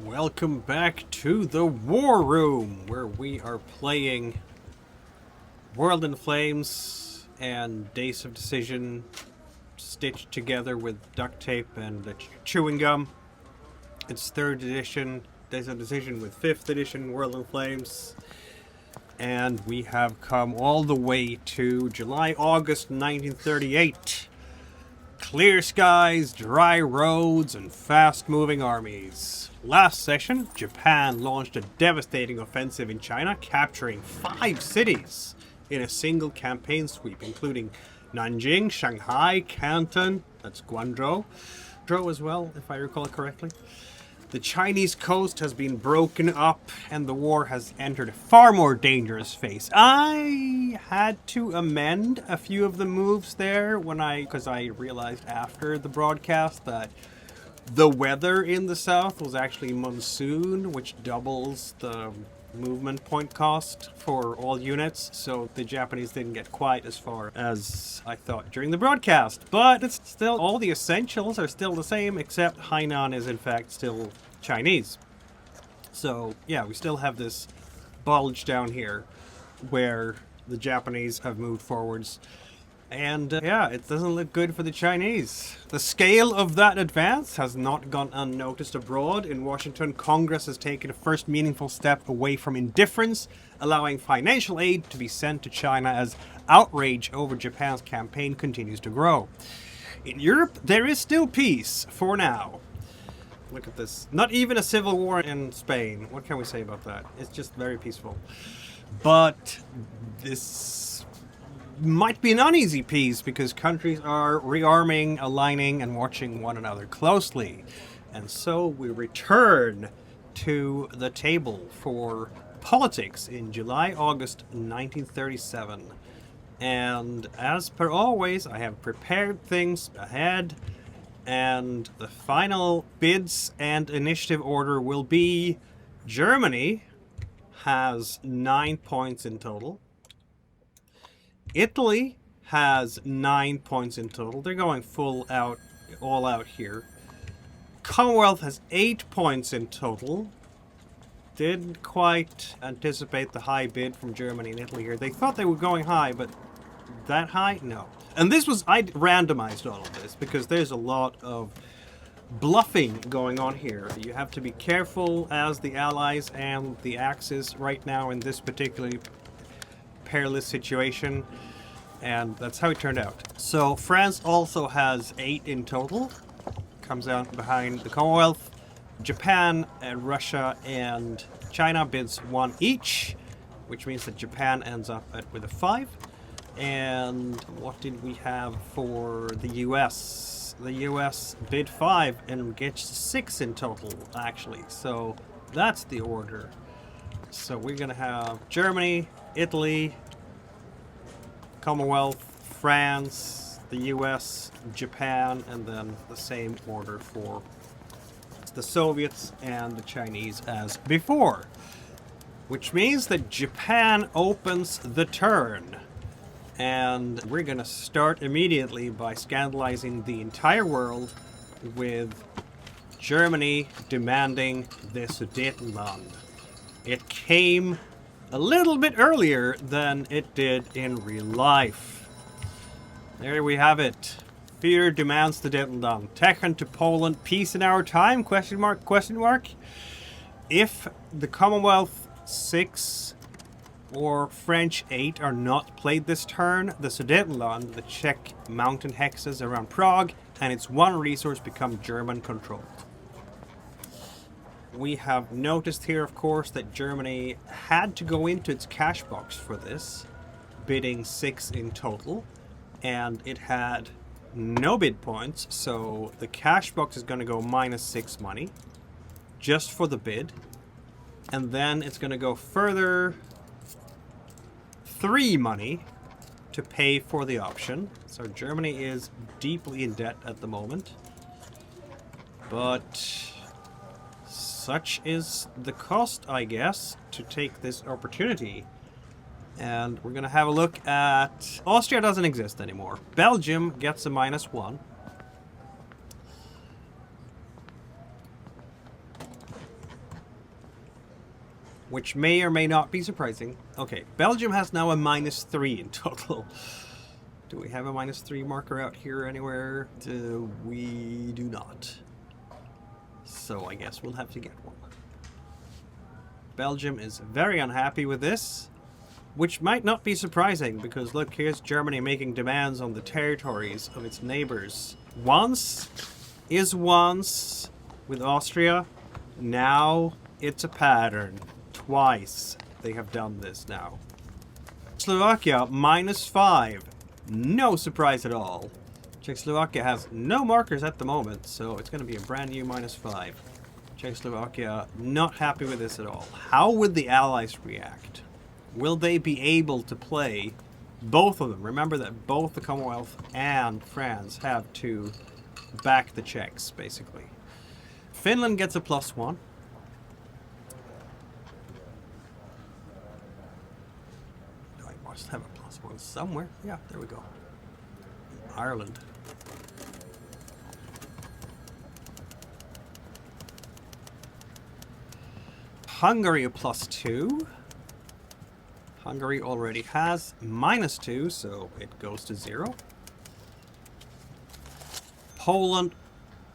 Welcome back to the War Room, where we are playing World in Flames and Days of Decision stitched together with duct tape and chewing gum. It's 3rd edition, Days of Decision with 5th edition World in Flames. And we have come all the way to July-August 1938. Clear skies, dry roads, and fast-moving armies. Last session, Japan launched a devastating offensive in China, capturing 5 cities in a single campaign sweep, including Nanjing, Shanghai, Canton, that's Guangzhou, as well, if I recall correctly. The Chinese coast has been broken up, and the war has entered a far more dangerous phase. I had to amend a few of the moves there because I realized after the broadcast that the weather in the south was actually monsoon, which doubles the movement point cost for all units, so the Japanese didn't get quite as far as I thought during the broadcast. But it's still, all the essentials are still the same, except Hainan is in fact still Chinese. So yeah, we still have this bulge down here where the Japanese have moved forwards. And yeah, it doesn't look good for the Chinese. The scale of that advance has not gone unnoticed abroad. In Washington, Congress has taken a first meaningful step away from indifference, allowing financial aid to be sent to China as outrage over Japan's campaign continues to grow. In Europe, there is still peace, for now. Look at this. Not even a civil war in Spain. What can we say about that? It's just very peaceful. But this might be an uneasy peace because countries are rearming, aligning, and watching one another closely. And so we return to the table for politics in July-August 1937. And as per always, I have prepared things ahead, and the final bids and initiative order will be Germany has 9 points in total. Italy has 9 points in total. They're going all out here. Commonwealth has 8 points in total. Didn't quite anticipate the high bid from Germany and Italy here. They thought they were going high, but that high? No. And I randomized all of this because there's a lot of bluffing going on here. You have to be careful as the Allies and the Axis right now in this particularly perilous situation, and that's how it turned out. So France also has 8 in total, comes out behind the Commonwealth. Japan and Russia and China bids 1 each, which means that Japan ends up with a 5. And what did we have for the US? The US bid 5 and gets 6 in total, actually. So that's the order. So we're gonna have Germany, Italy, Commonwealth, France, the US, Japan, and then the same order for the Soviets and the Chinese as before. Which means that Japan opens the turn. And we're gonna start immediately by scandalizing the entire world with Germany demanding the Sudetenland. It came a little bit earlier than it did in real life. There we have it. Fear demands the Sudetenland. Taken to Poland, peace in our time? Question mark, question mark. If the Commonwealth 6 or French 8 are not played this turn, the Sudetenland, the Czech mountain hexes around Prague, and its one resource become German controlled. We have noticed here, of course, that Germany had to go into its cash box for this, bidding 6 in total, and it had no bid points, so the cash box is going to go -6 money, just for the bid, and then it's going to go further 3 money to pay for the option. So Germany is deeply in debt at the moment, but such is the cost, I guess, to take this opportunity. And we're going to have a look at... Austria doesn't exist anymore. Belgium gets a -1. which may or may not be surprising. Okay, Belgium has now a -3 in total. Do we have a -3 marker out here anywhere? We do not. So I guess we'll have to get one. Belgium is very unhappy with this, which might not be surprising because look, here's Germany making demands on the territories of its neighbors. Once with Austria. Now it's a pattern. Twice they have done this now. Slovakia, -5. No surprise at all. Czechoslovakia has no markers at the moment, so it's going to be a brand new -5. Czechoslovakia not happy with this at all. How would the Allies react? Will they be able to play both of them? Remember that both the Commonwealth and France have to back the Czechs, basically. Finland gets a +1. I must have a +1 somewhere. Yeah, there we go. Ireland. Hungary a +2. Hungary already has -2, so it goes to 0. Poland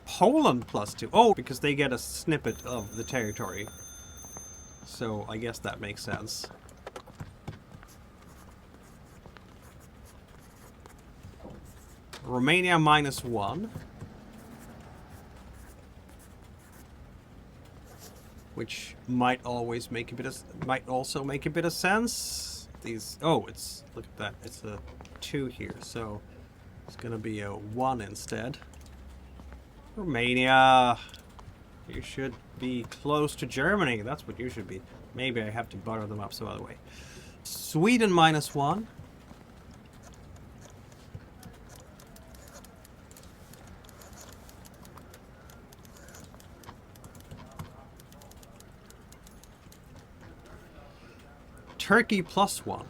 +2. Oh, because they get a snippet of the territory. So I guess that makes sense. Romania -1. Which might also make a bit of sense. These, oh, it's, look at that, it's a 2 here, so it's gonna be a 1 instead. Romania, you should be close to Germany. That's what you should be. Maybe I have to butter them up some other way. Sweden -1. Turkey +1.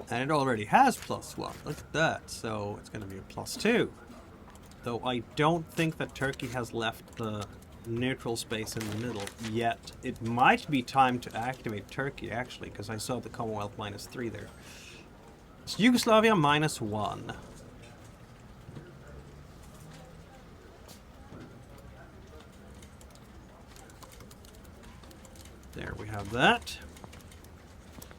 And it already has +1. Look at that. So it's going to be a +2. Though I don't think that Turkey has left the neutral space in the middle yet. It might be time to activate Turkey, actually, because I saw the Commonwealth -3 there. It's Yugoslavia -1. There we have that.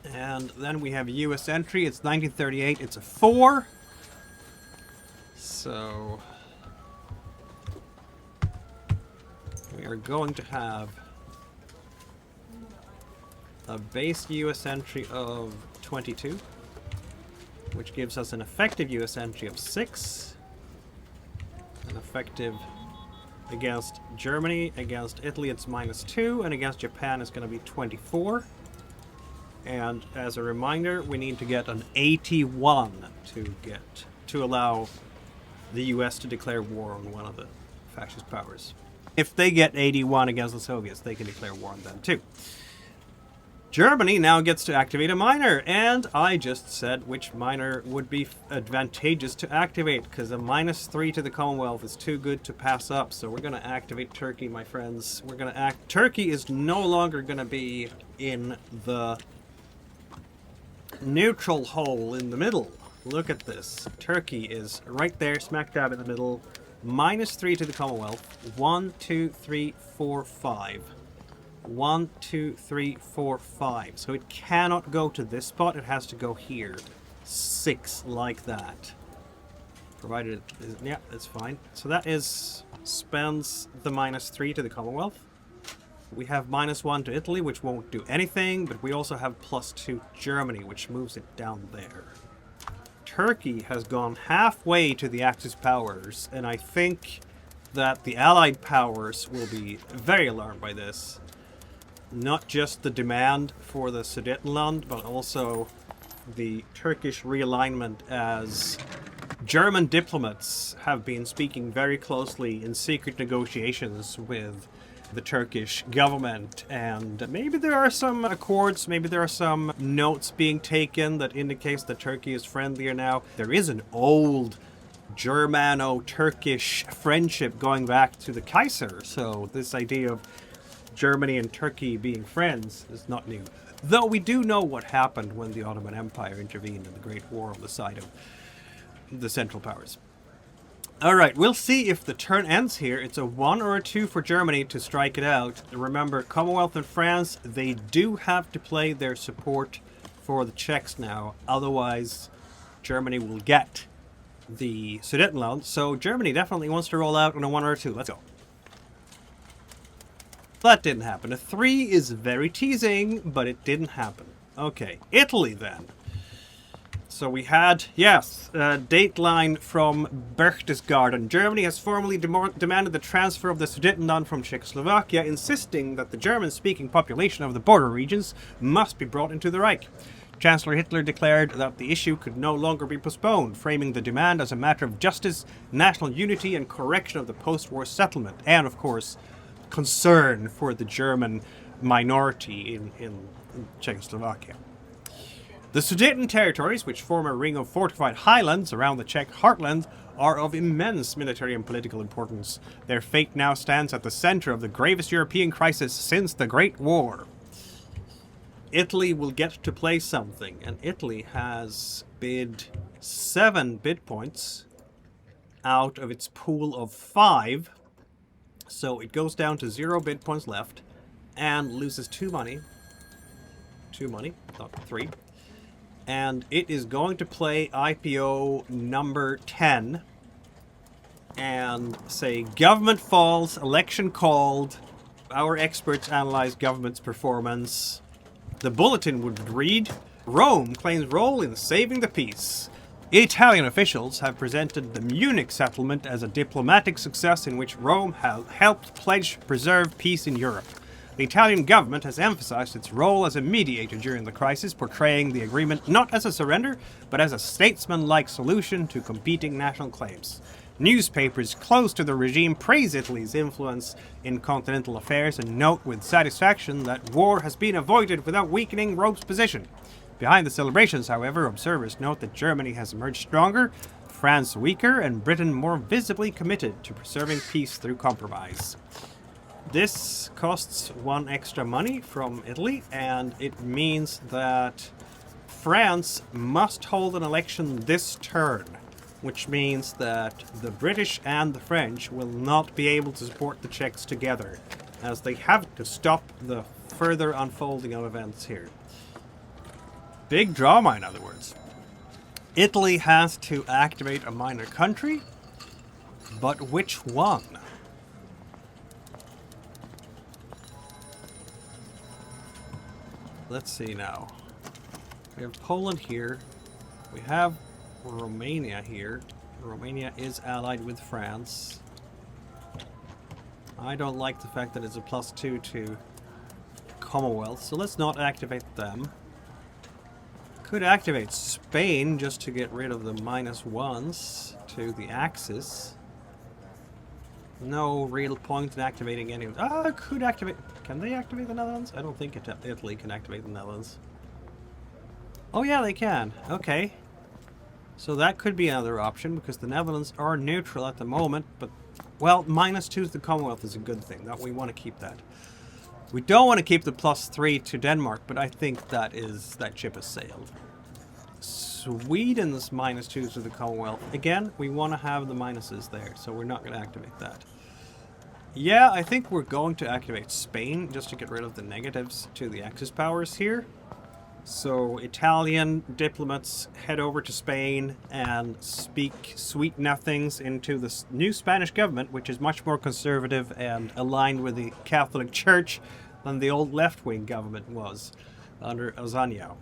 And then we have US entry. It's 1938. It's a 4. So we are going to have a base US entry of 22, which gives us an effective US entry of 6. An effective against Germany, against Italy it's -2, and against Japan it's going to be 24. And as a reminder, we need to get an 81 to allow the US to declare war on one of the fascist powers. If they get 81 against the Soviets, they can declare war on them too. Germany now gets to activate a minor, and I just said which minor would be advantageous to activate, because a -3 to the Commonwealth is too good to pass up, so we're going to activate Turkey, my friends. We're going to Turkey is no longer going to be in the neutral hole in the middle. Look at this. Turkey is right there, smack dab in the middle. -3 to the Commonwealth. 1, 2, 3, 4, 5. 1, 2, 3, 4, 5. So it cannot go to this spot. It has to go here. 6 like that. Provided it is, yeah, that's fine. So that spends the -3 to the Commonwealth. We have -1 to Italy, which won't do anything, but we also have +2 Germany, which moves it down there. Turkey has gone halfway to the Axis powers, and I think that the Allied powers will be very alarmed by this. Not just the demand for the Sudetenland, but also the Turkish realignment, as German diplomats have been speaking very closely in secret negotiations with the Turkish government, and maybe there are some accords, maybe there are some notes being taken that indicates that Turkey is friendlier now. There is an old Germano-Turkish friendship going back to the Kaiser, so this idea of Germany and Turkey being friends is not new. Though we do know what happened when the Ottoman Empire intervened in the Great War on the side of the Central Powers. Alright, we'll see if the turn ends here. It's a 1 or a 2 for Germany to strike it out. Remember, Commonwealth and France, they do have to play their support for the Czechs now. Otherwise, Germany will get the Sudetenland. So Germany definitely wants to roll out on a 1 or a 2. Let's go. That didn't happen. A 3 is very teasing, but it didn't happen. Okay, Italy then. So we had, yes, a dateline from Berchtesgaden. Germany has formally demanded the transfer of the Sudetenland from Czechoslovakia, insisting that the German-speaking population of the border regions must be brought into the Reich. Chancellor Hitler declared that the issue could no longer be postponed, framing the demand as a matter of justice, national unity, and correction of the post-war settlement, and, of course, concern for the German minority in Czechoslovakia. The Sudeten territories, which form a ring of fortified highlands around the Czech heartland, are of immense military and political importance. Their fate now stands at the center of the gravest European crisis since the Great War. Italy will get to play something, and Italy has bid 7 bid points out of its pool of 5. So it goes down to 0 bid points left and loses 2 money. 2 money, not 3. And it is going to play IPO number 10 and say government falls, election called, our experts analyze government's performance. The bulletin would read, Rome claims role in saving the peace. Italian officials have presented the Munich settlement as a diplomatic success in which Rome has helped pledge preserve peace in Europe. The Italian government has emphasized its role as a mediator during the crisis, portraying the agreement not as a surrender, but as a statesman-like solution to competing national claims. Newspapers close to the regime praise Italy's influence in continental affairs and note with satisfaction that war has been avoided without weakening Rome's position. Behind the celebrations, however, observers note that Germany has emerged stronger, France weaker, and Britain more visibly committed to preserving peace through compromise. This costs 1 extra money from Italy, and it means that France must hold an election this turn, which means that the British and the French will not be able to support the Czechs together, as they have to stop the further unfolding of events here. Big drama, in other words. Italy has to activate a minor country, but which one? Let's see now. We have Poland here. We have Romania here. Romania is allied with France. I don't like the fact that it's a +2 to Commonwealth, so let's not activate them. Could activate Spain just to get rid of the -1s to the Axis. No real point in activating any of them. Could activate... Can they activate the Netherlands? I don't think Italy can activate the Netherlands. Oh yeah, they can. Okay. So that could be another option, because the Netherlands are neutral at the moment, but... Well, -2 to the Commonwealth is a good thing. That we want to keep that. We don't want to keep the +3 to Denmark, but I think that ship has sailed. Sweden's -2 to the Commonwealth. Again, we want to have the minuses there, so we're not going to activate that. Yeah, I think we're going to activate Spain just to get rid of the negatives to the Axis powers here. So Italian diplomats head over to Spain and speak sweet nothings into the new Spanish government, which is much more conservative and aligned with the Catholic Church than the old left-wing government was under Ozanio.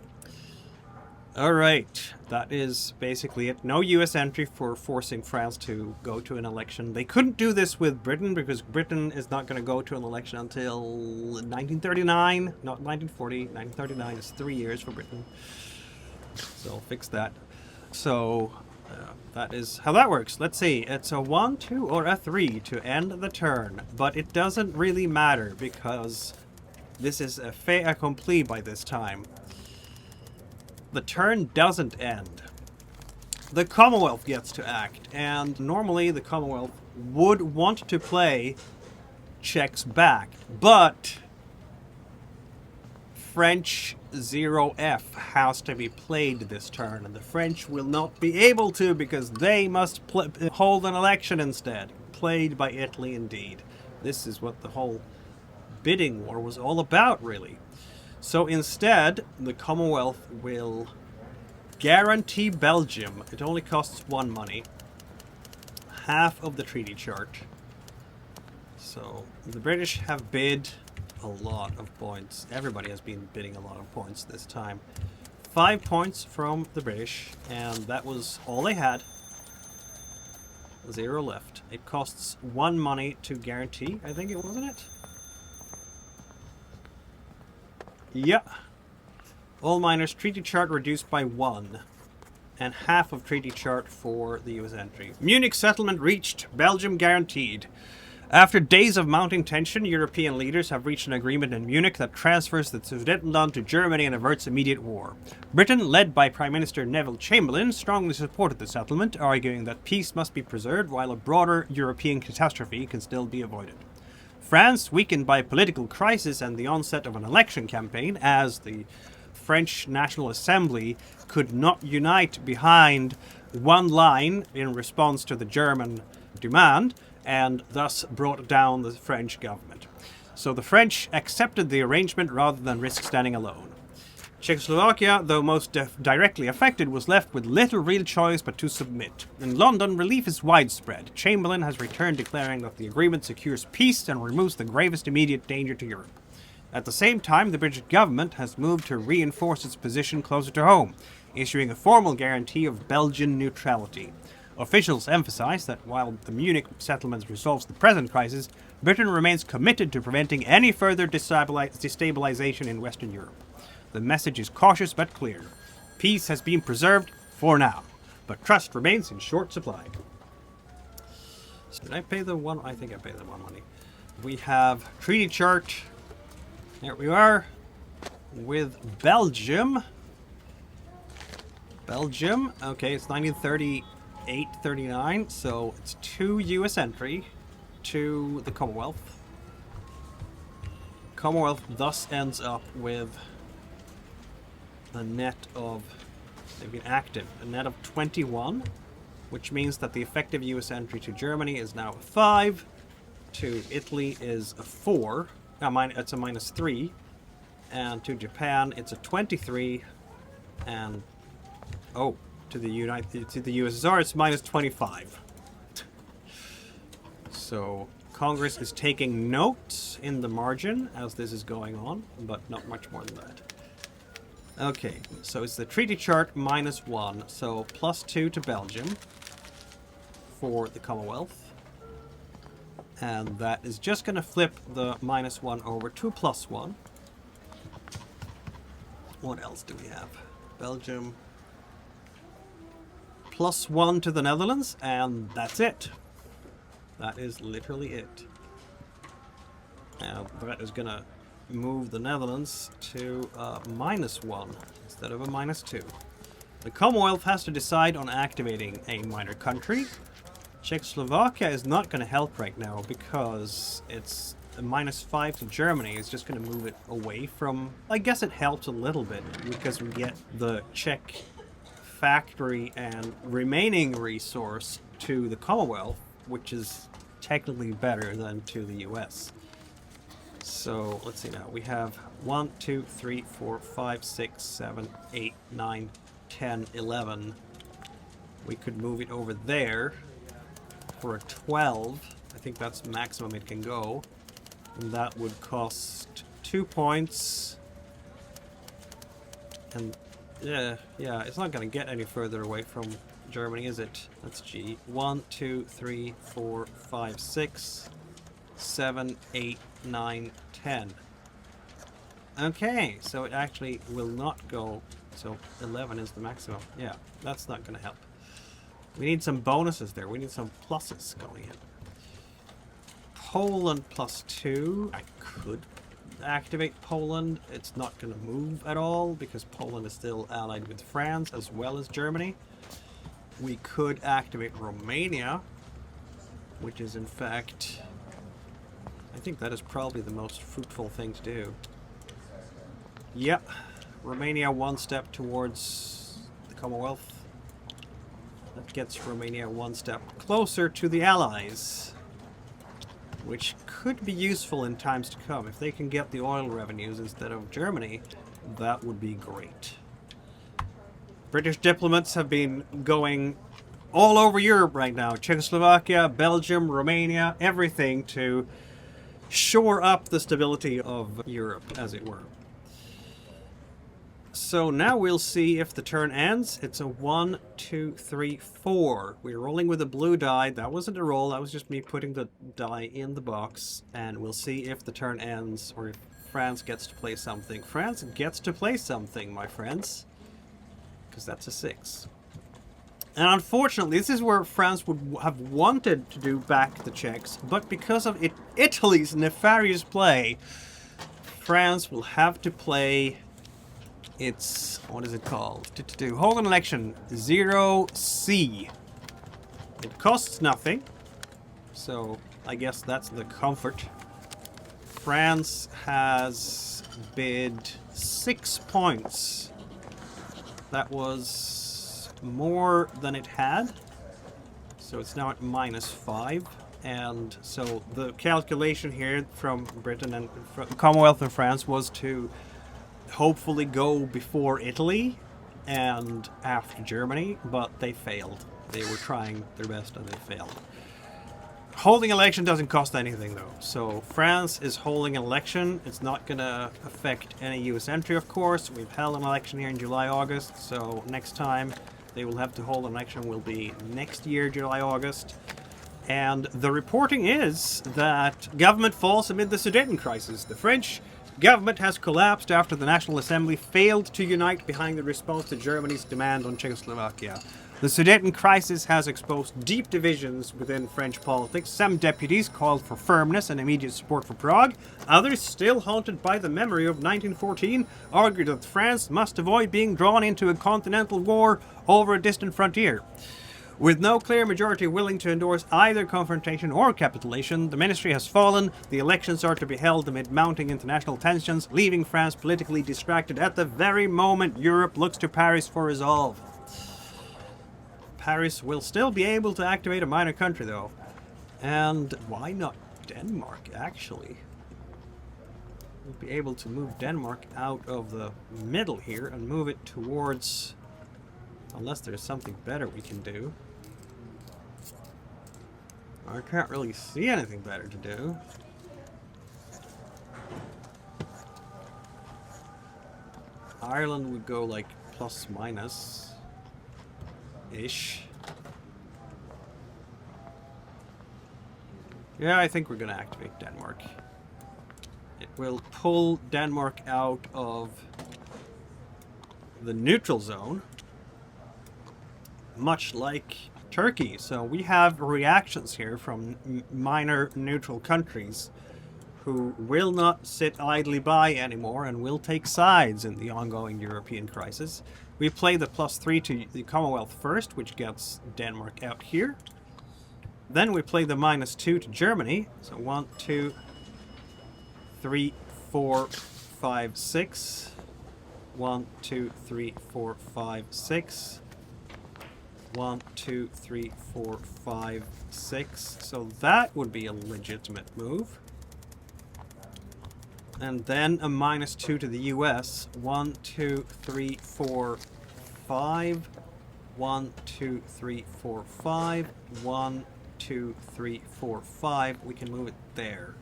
Alright, that is basically it. No US entry for forcing France to go to an election. They couldn't do this with Britain because Britain is not going to go to an election until 1939, not 1940. 1939 is 3 years for Britain. So I'll fix that. So that is how that works. Let's see, it's a 1, 2, or a 3 to end the turn. But it doesn't really matter because this is a fait accompli by this time. The turn doesn't end. The Commonwealth gets to act, and normally the Commonwealth would want to play Czechs back. But French 0F has to be played this turn, and the French will not be able to because they must hold an election instead. Played by Italy indeed. This is what the whole bidding war was all about, really. So instead, the Commonwealth will guarantee Belgium. It only costs 1 money. Half of the treaty chart. So the British have bid a lot of points. Everybody has been bidding a lot of points this time. 5 points from the British, and that was all they had. 0 left. It costs 1 money to guarantee, I think it wasn't it? Yeah. All miners, treaty chart reduced by 1. And half of treaty chart for the US entry. Munich settlement reached. Belgium guaranteed. After days of mounting tension, European leaders have reached an agreement in Munich that transfers the Sudetenland to Germany and averts immediate war. Britain, led by Prime Minister Neville Chamberlain, strongly supported the settlement, arguing that peace must be preserved while a broader European catastrophe can still be avoided. France, weakened by a political crisis and the onset of an election campaign, as the French National Assembly could not unite behind one line in response to the German demand, and thus brought down the French government. So the French accepted the arrangement rather than risk standing alone. Czechoslovakia, though most directly affected, was left with little real choice but to submit. In London, relief is widespread. Chamberlain has returned declaring that the agreement secures peace and removes the gravest immediate danger to Europe. At the same time, the British government has moved to reinforce its position closer to home, issuing a formal guarantee of Belgian neutrality. Officials emphasize that while the Munich settlement resolves the present crisis, Britain remains committed to preventing any further destabilization in Western Europe. The message is cautious but clear. Peace has been preserved for now, but trust remains in short supply. So did I pay the 1? I think I paid the 1 money. We have treaty chart. There we are with Belgium. Belgium. Okay, it's 1938-39, so it's 2 US entry to the Commonwealth. Commonwealth thus ends up with a net of, they've been active, a net of 21, which means that the effective US entry to Germany is now a 5, to Italy is a 4, it's a -3, and to Japan it's a 23, and to the USSR it's -25. So Congress is taking notes in the margin as this is going on, but not much more than that. Okay, so it's the treaty chart -1, so +2 to Belgium for the Commonwealth. And that is just going to flip the -1 over to +1. What else do we have? Belgium. +1 to the Netherlands, and that's it. That is literally it. Now, that is going to move the Netherlands to -1 instead of a -2. The Commonwealth has to decide on activating a minor country. Czechoslovakia is not going to help right now because it's a -5 to Germany. It's just going to move it away from... I guess it helps a little bit because we get the Czech factory and remaining resource to the Commonwealth, which is technically better than to the US. So let's see now. We have 1, 2, 3, 4, 5, 6, 7, 8, 9, 10, 11. We could move it over there for a 12. I think that's maximum it can go. And that would cost 2 points. And yeah, it's not going to get any further away from Germany, is it? That's G. 1, 2, 3, 4, 5, 6, 7, 8, 9, 10. Okay, so it actually will not go. So 11 is the maximum. Yeah, that's not going to help. We need some bonuses there. We need some pluses going in. Poland +2. I could activate Poland. It's not going to move at all because Poland is still allied with France as well as Germany. We could activate Romania, which is in fact, I think that is probably the most fruitful thing to do. Yep. Romania one step towards the Commonwealth. That gets Romania one step closer to the Allies, which could be useful in times to come. If they can get the oil revenues instead of Germany, that would be great. British diplomats have been going all over Europe right now. Czechoslovakia, Belgium, Romania, everything to shore up the stability of Europe, as it were. So now we'll see if the turn ends. It's a 1, 2, 3, 4. We're rolling with a blue die. That wasn't a roll. That was just me putting the die in the box. And we'll see if the turn ends or if France gets to play something. France gets to play something, my friends. Because that's a 6. And unfortunately, this is where France would have wanted to do back the Czechs. But because of Italy's nefarious play, France will have to play... It's, what is it called? Hold an election 0C. It costs nothing, so I guess that's the comfort. France has bid 6 points. That was more than it had, so it's now at -5. And so the calculation here from Britain and from Commonwealth and France was to hopefully go before Italy and after Germany, but they failed. They were trying their best and they failed. Holding election doesn't cost anything though. So France is holding an election. It's not going to affect any US entry, of course. We've held an election here in July, August. So next time they will have to hold an election will be next year, July, August. And the reporting is that government falls amid the Sudeten crisis. The French government has collapsed after the National Assembly failed to unite behind the response to Germany's demand on Czechoslovakia. The Sudeten crisis has exposed deep divisions within French politics. Some deputies called for firmness and immediate support for Prague. Others, still haunted by the memory of 1914, argued that France must avoid being drawn into a continental war over a distant frontier. With no clear majority willing to endorse either confrontation or capitulation, the ministry has fallen. The elections are to be held amid mounting international tensions, leaving France politically distracted at the very moment Europe looks to Paris for resolve. Paris will still be able to activate a minor country, though. And why not Denmark, actually? We'll be able to move Denmark out of the middle here and move it towards... Unless there's something better we can do. I can't really see anything better to do. Ireland would go like plus minus ish. Yeah, I think we're gonna activate Denmark. It will pull Denmark out of the neutral zone, much like Turkey. So we have reactions here from minor neutral countries who will not sit idly by anymore and will take sides in the ongoing European crisis. We play the +3 to the Commonwealth first, which gets Denmark out here. Then we play the -2 to Germany. So 1, 2, 3, 4, 5, 6. 1, 2, 3, 4, 5, 6. 1, 2, 3, 4, 5, 6. So that would be a legitimate move. And then a -2 to the US. 1, 2, 3, 4, 5. 1, 2, 3, 4, 5. 1, 2, 3, 4, 5. We can move it there,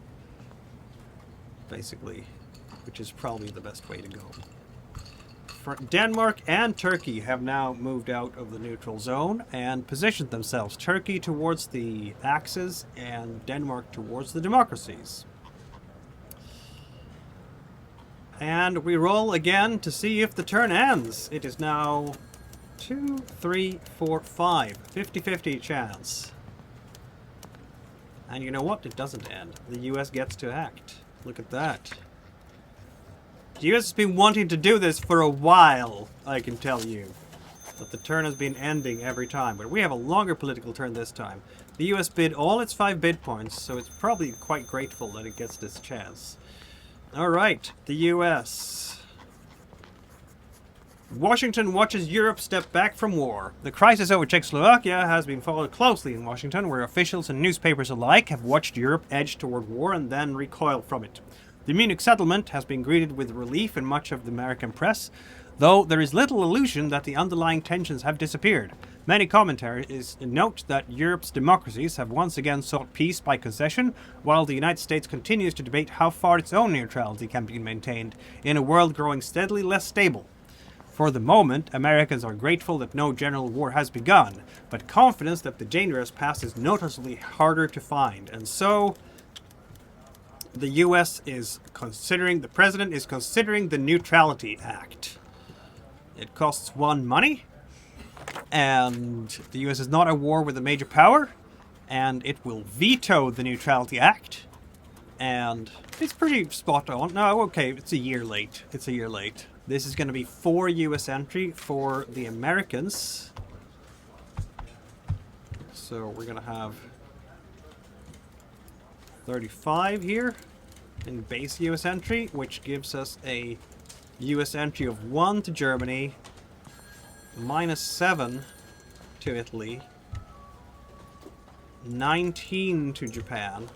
basically, which is probably the best way to go. Denmark and Turkey have now moved out of the neutral zone and positioned themselves. Turkey towards the Axis and Denmark towards the democracies. And we roll again to see if the turn ends. It is now 2, 3, 4, 5. 50-50 chance. And you know what? It doesn't end. The US gets to act. Look at that. The US has been wanting to do this for a while, I can tell you. But the turn has been ending every time. But we have a longer political turn this time. The US bid all its 5 bid points, so it's probably quite grateful that it gets this chance. Alright, the US. Washington watches Europe step back from war. The crisis over Czechoslovakia has been followed closely in Washington, where officials and newspapers alike have watched Europe edge toward war and then recoil from it. The Munich settlement has been greeted with relief in much of the American press, though there is little illusion that the underlying tensions have disappeared. Many commentators note that Europe's democracies have once again sought peace by concession, while the United States continues to debate how far its own neutrality can be maintained in a world growing steadily less stable. For the moment, Americans are grateful that no general war has begun, but confidence that the danger has passed is noticeably harder to find. And so, the US is considering, the president is considering the Neutrality Act. It costs 1 money, and the US is not at war with a major power, and it will veto the Neutrality Act, and it's pretty spot on. No, okay, it's a year late. It's a year late. This is going to be 4 US entry for the Americans. So we're going to have 35 here in base US entry, which gives us a US entry of 1 to Germany, -7 to Italy, 19 to Japan,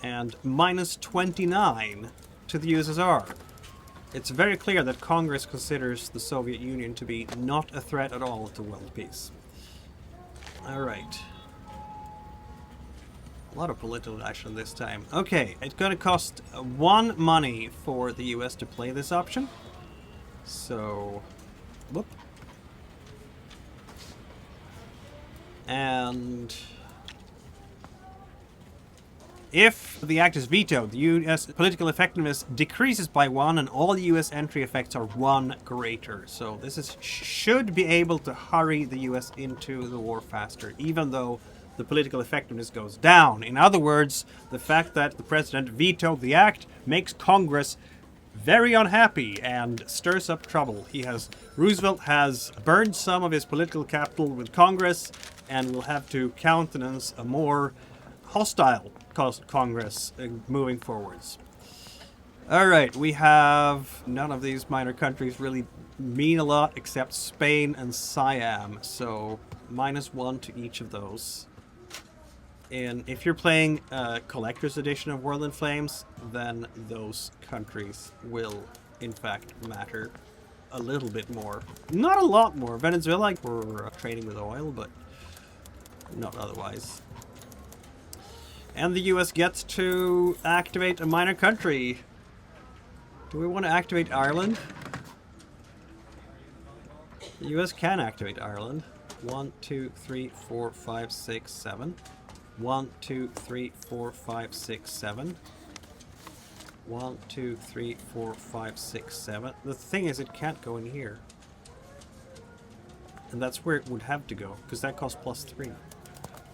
and -29 to the USSR. It's very clear that Congress considers the Soviet Union to be not a threat at all to world peace. Alright. A lot of political action this time. Okay, it's going to cost 1 money for the US to play this option. So, whoop. And if the act is vetoed, the US political effectiveness decreases by 1 and all US entry effects are 1 greater. So this should be able to hurry the US into the war faster, even though the political effectiveness goes down. In other words, the fact that the president vetoed the act makes Congress very unhappy and stirs up trouble. Roosevelt has burned some of his political capital with Congress and will have to countenance a more hostile Congress moving forwards. Alright, we have none of these minor countries really mean a lot except Spain and Siam, so -1 to each of those. And if you're playing Collector's Edition of World in Flames, then those countries will, in fact, matter a little bit more. Not a lot more. Venezuela, we're trading with oil, but not otherwise. And the US gets to activate a minor country. Do we want to activate Ireland? The US can activate Ireland. 1, 2, 3, 4, 5, 6, 7. 1, 2, 3, 4, 5, 6, 7. 1, 2, 3, 4, 5, 6, 7. The thing is, it can't go in here. And that's where it would have to go, because that costs +3.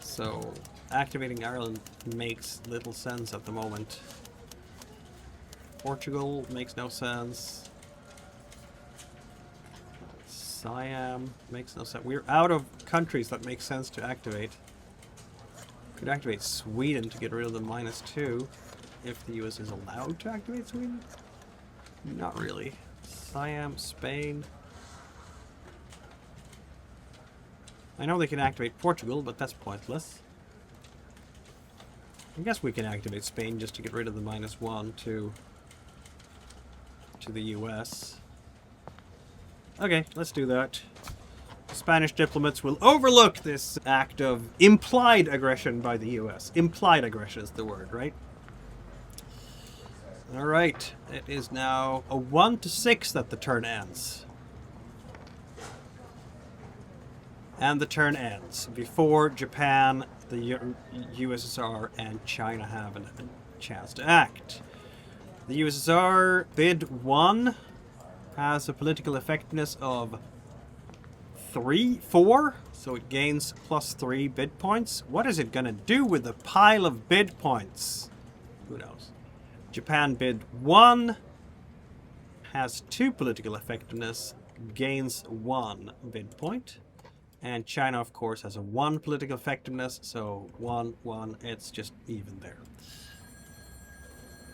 So, activating Ireland makes little sense at the moment. Portugal makes no sense. Siam makes no sense. We're out of countries that make sense to activate. Could activate Sweden to get rid of the -2 if the US is allowed to activate Sweden. Not really. Siam, Spain. I know they can activate Portugal, but that's pointless. I guess we can activate Spain just to get rid of the -1 to the US. Okay, let's do that. Spanish diplomats will overlook this act of implied aggression by the US. Implied aggression is the word, right? Alright, it is now a 1 to 6 that the turn ends. And the turn ends before Japan, the USSR, and China have a chance to act. The USSR bid 1 has a political effectiveness of 4, so it gains +3 bid points. What is it gonna do with the pile of bid points? Who knows? Japan bid 1 has 2 political effectiveness gains 1 bid point. And China, of course, has a 1 political effectiveness, so 1, 1, it's just even there.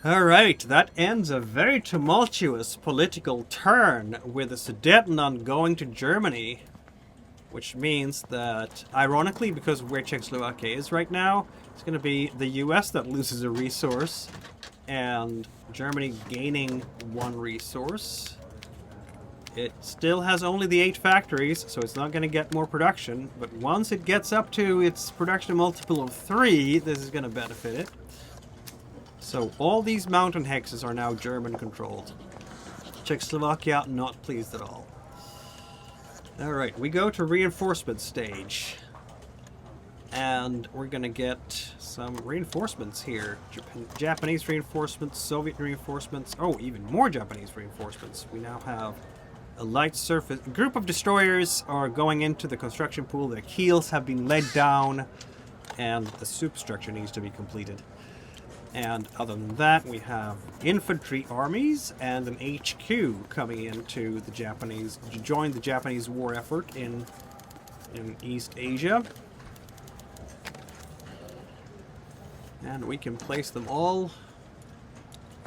Alright, that ends a very tumultuous political turn with the Sudetenland going to Germany. Which means that, ironically, because where Czechoslovakia is right now, it's going to be the US that loses a resource, and Germany gaining 1 resource. It still has only the 8 factories, so it's not going to get more production, but once it gets up to its production multiple of 3, this is going to benefit it. So all these mountain hexes are now German-controlled. Czechoslovakia not pleased at all. Alright, we go to reinforcement stage. And we're gonna get some reinforcements here. Japanese reinforcements, Soviet reinforcements, oh, even more Japanese reinforcements. We now have a light surface. A group of destroyers are going into the construction pool. Their keels have been laid down, and the superstructure needs to be completed. And other than that, we have infantry armies and an HQ coming into the Japanese, to join the Japanese war effort in East Asia. And we can place them all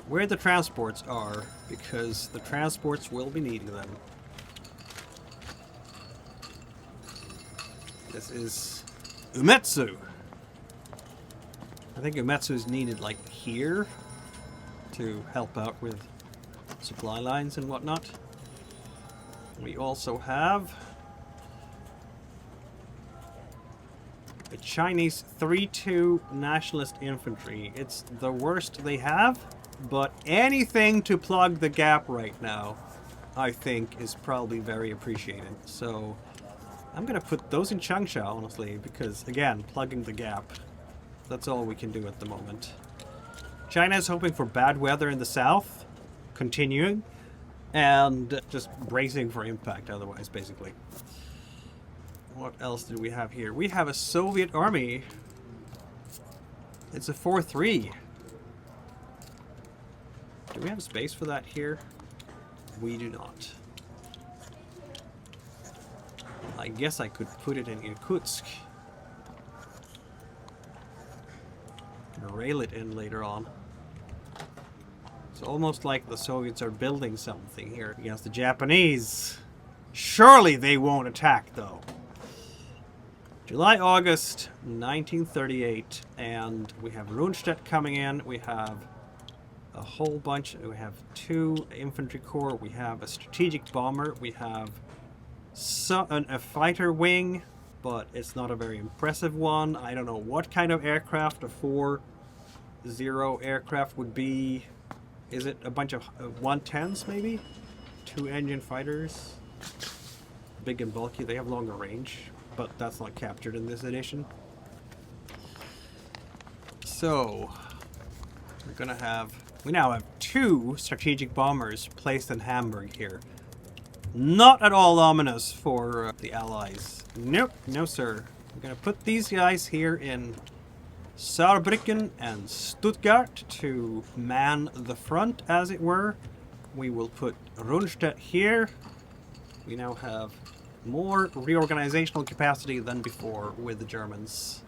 where the transports are, because the transports will be needing them. This is Umetsu. I think Umetsu is needed, like, here to help out with supply lines and whatnot. We also have the Chinese 3-2 Nationalist Infantry. It's the worst they have, but anything to plug the gap right now, I think, is probably very appreciated. So I'm going to put those in Changsha, honestly, because, again, plugging the gap. That's all we can do at the moment. China is hoping for bad weather in the south, continuing, and just bracing for impact otherwise, basically. What else did we have here? We have a Soviet army. It's a 4-3. Do we have space for that here? We do not. I guess I could put it in Irkutsk. Rail it in later on. It's almost like the Soviets are building something here against the Japanese. Surely they won't attack, though. July, August 1938, and we have Rundstedt coming in. We have a whole bunch. We have 2 infantry corps. We have a strategic bomber. We have a fighter wing, but it's not a very impressive one. I don't know what kind of aircraft a 4-0 aircraft would be. Is it a bunch of 110s, maybe? 2-engine fighters. Big and bulky. They have longer range, but that's not captured in this edition. So, we're gonna have... We now have 2 strategic bombers placed in Hamburg here. Not at all ominous for the Allies. Nope, no sir. We're gonna put these guys here in Saarbrücken and Stuttgart to man the front, as it were. We will put Rundstedt here. We now have more reorganizational capacity than before with the Germans.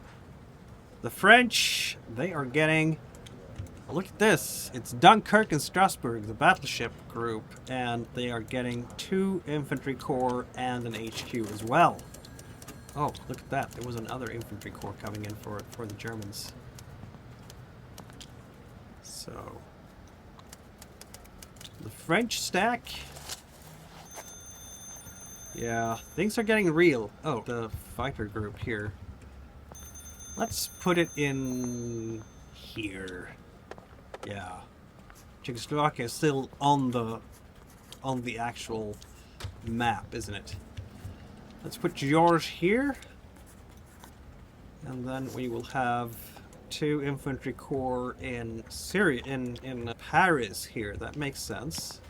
The French, they are getting... Look at this. It's Dunkirk and Strasbourg, the battleship group, and they are getting 2 infantry corps and an HQ as well. Oh, look at that. There was another infantry corps coming in for the Germans. So, the French stack. Yeah, things are getting real. Oh, the fighter group here. Let's put it in here. Yeah. Czechoslovakia is still on the actual map, isn't it? Let's put George here. And then we will have 2 infantry corps in Syria, in Paris here. That makes sense.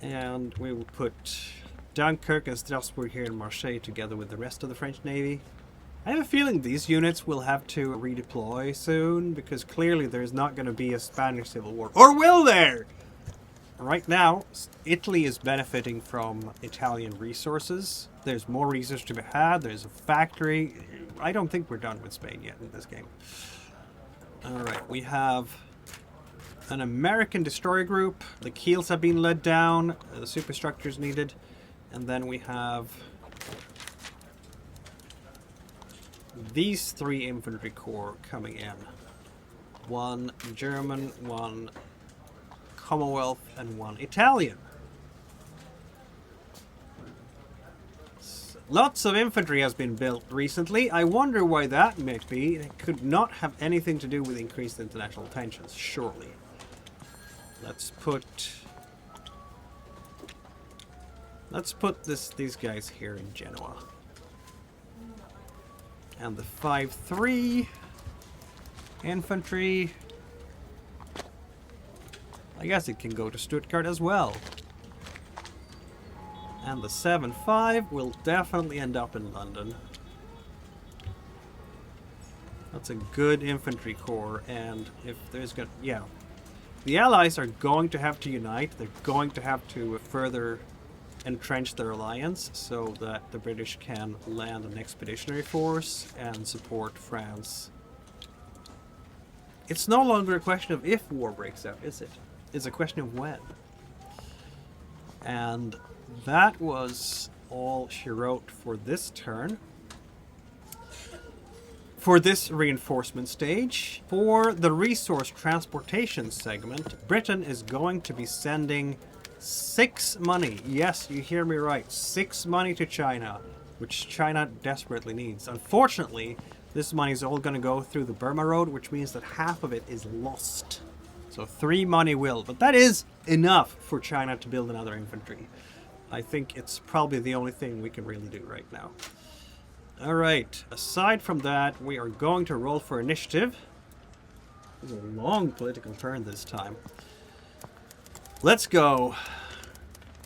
And we will put Dunkirk and Strasbourg here in Marseille together with the rest of the French Navy. I have a feeling these units will have to redeploy soon, because clearly there's not going to be a Spanish Civil War. Or will there? right now, Italy is benefiting from Italian resources. There's more resources to be had. There's a factory. I don't think we're done with Spain yet in this game. Alright, we have an American destroyer group. The keels have been let down. The superstructures needed. And then we have these 3 infantry corps coming in. 1 German, 1 Commonwealth, and 1 Italian. Lots of infantry has been built recently. I wonder why that might be. It could not have anything to do with increased international tensions, surely. Let's put these guys here in Genoa. And the 5-3 infantry, I guess it can go to Stuttgart as well. And the 7-5 will definitely end up in London. That's a good infantry corps, and if there's gonna... yeah. The Allies are going to have to unite. They're going to have to further entrench their alliance so that the British can land an expeditionary force and support France. It's no longer a question of if war breaks out, is it? It's a question of when. And that was all she wrote for this turn. For this reinforcement stage, for the resource transportation segment, Britain is going to be sending 6 money. Yes, you hear me right. 6 money to China, which China desperately needs. Unfortunately, this money is all going to go through the Burma Road, which means that half of it is lost. So 3 money will, but that is enough for China to build another infantry. I think it's probably the only thing we can really do right now. Alright, aside from that, we are going to roll for initiative. It was a long political turn this time. Let's go.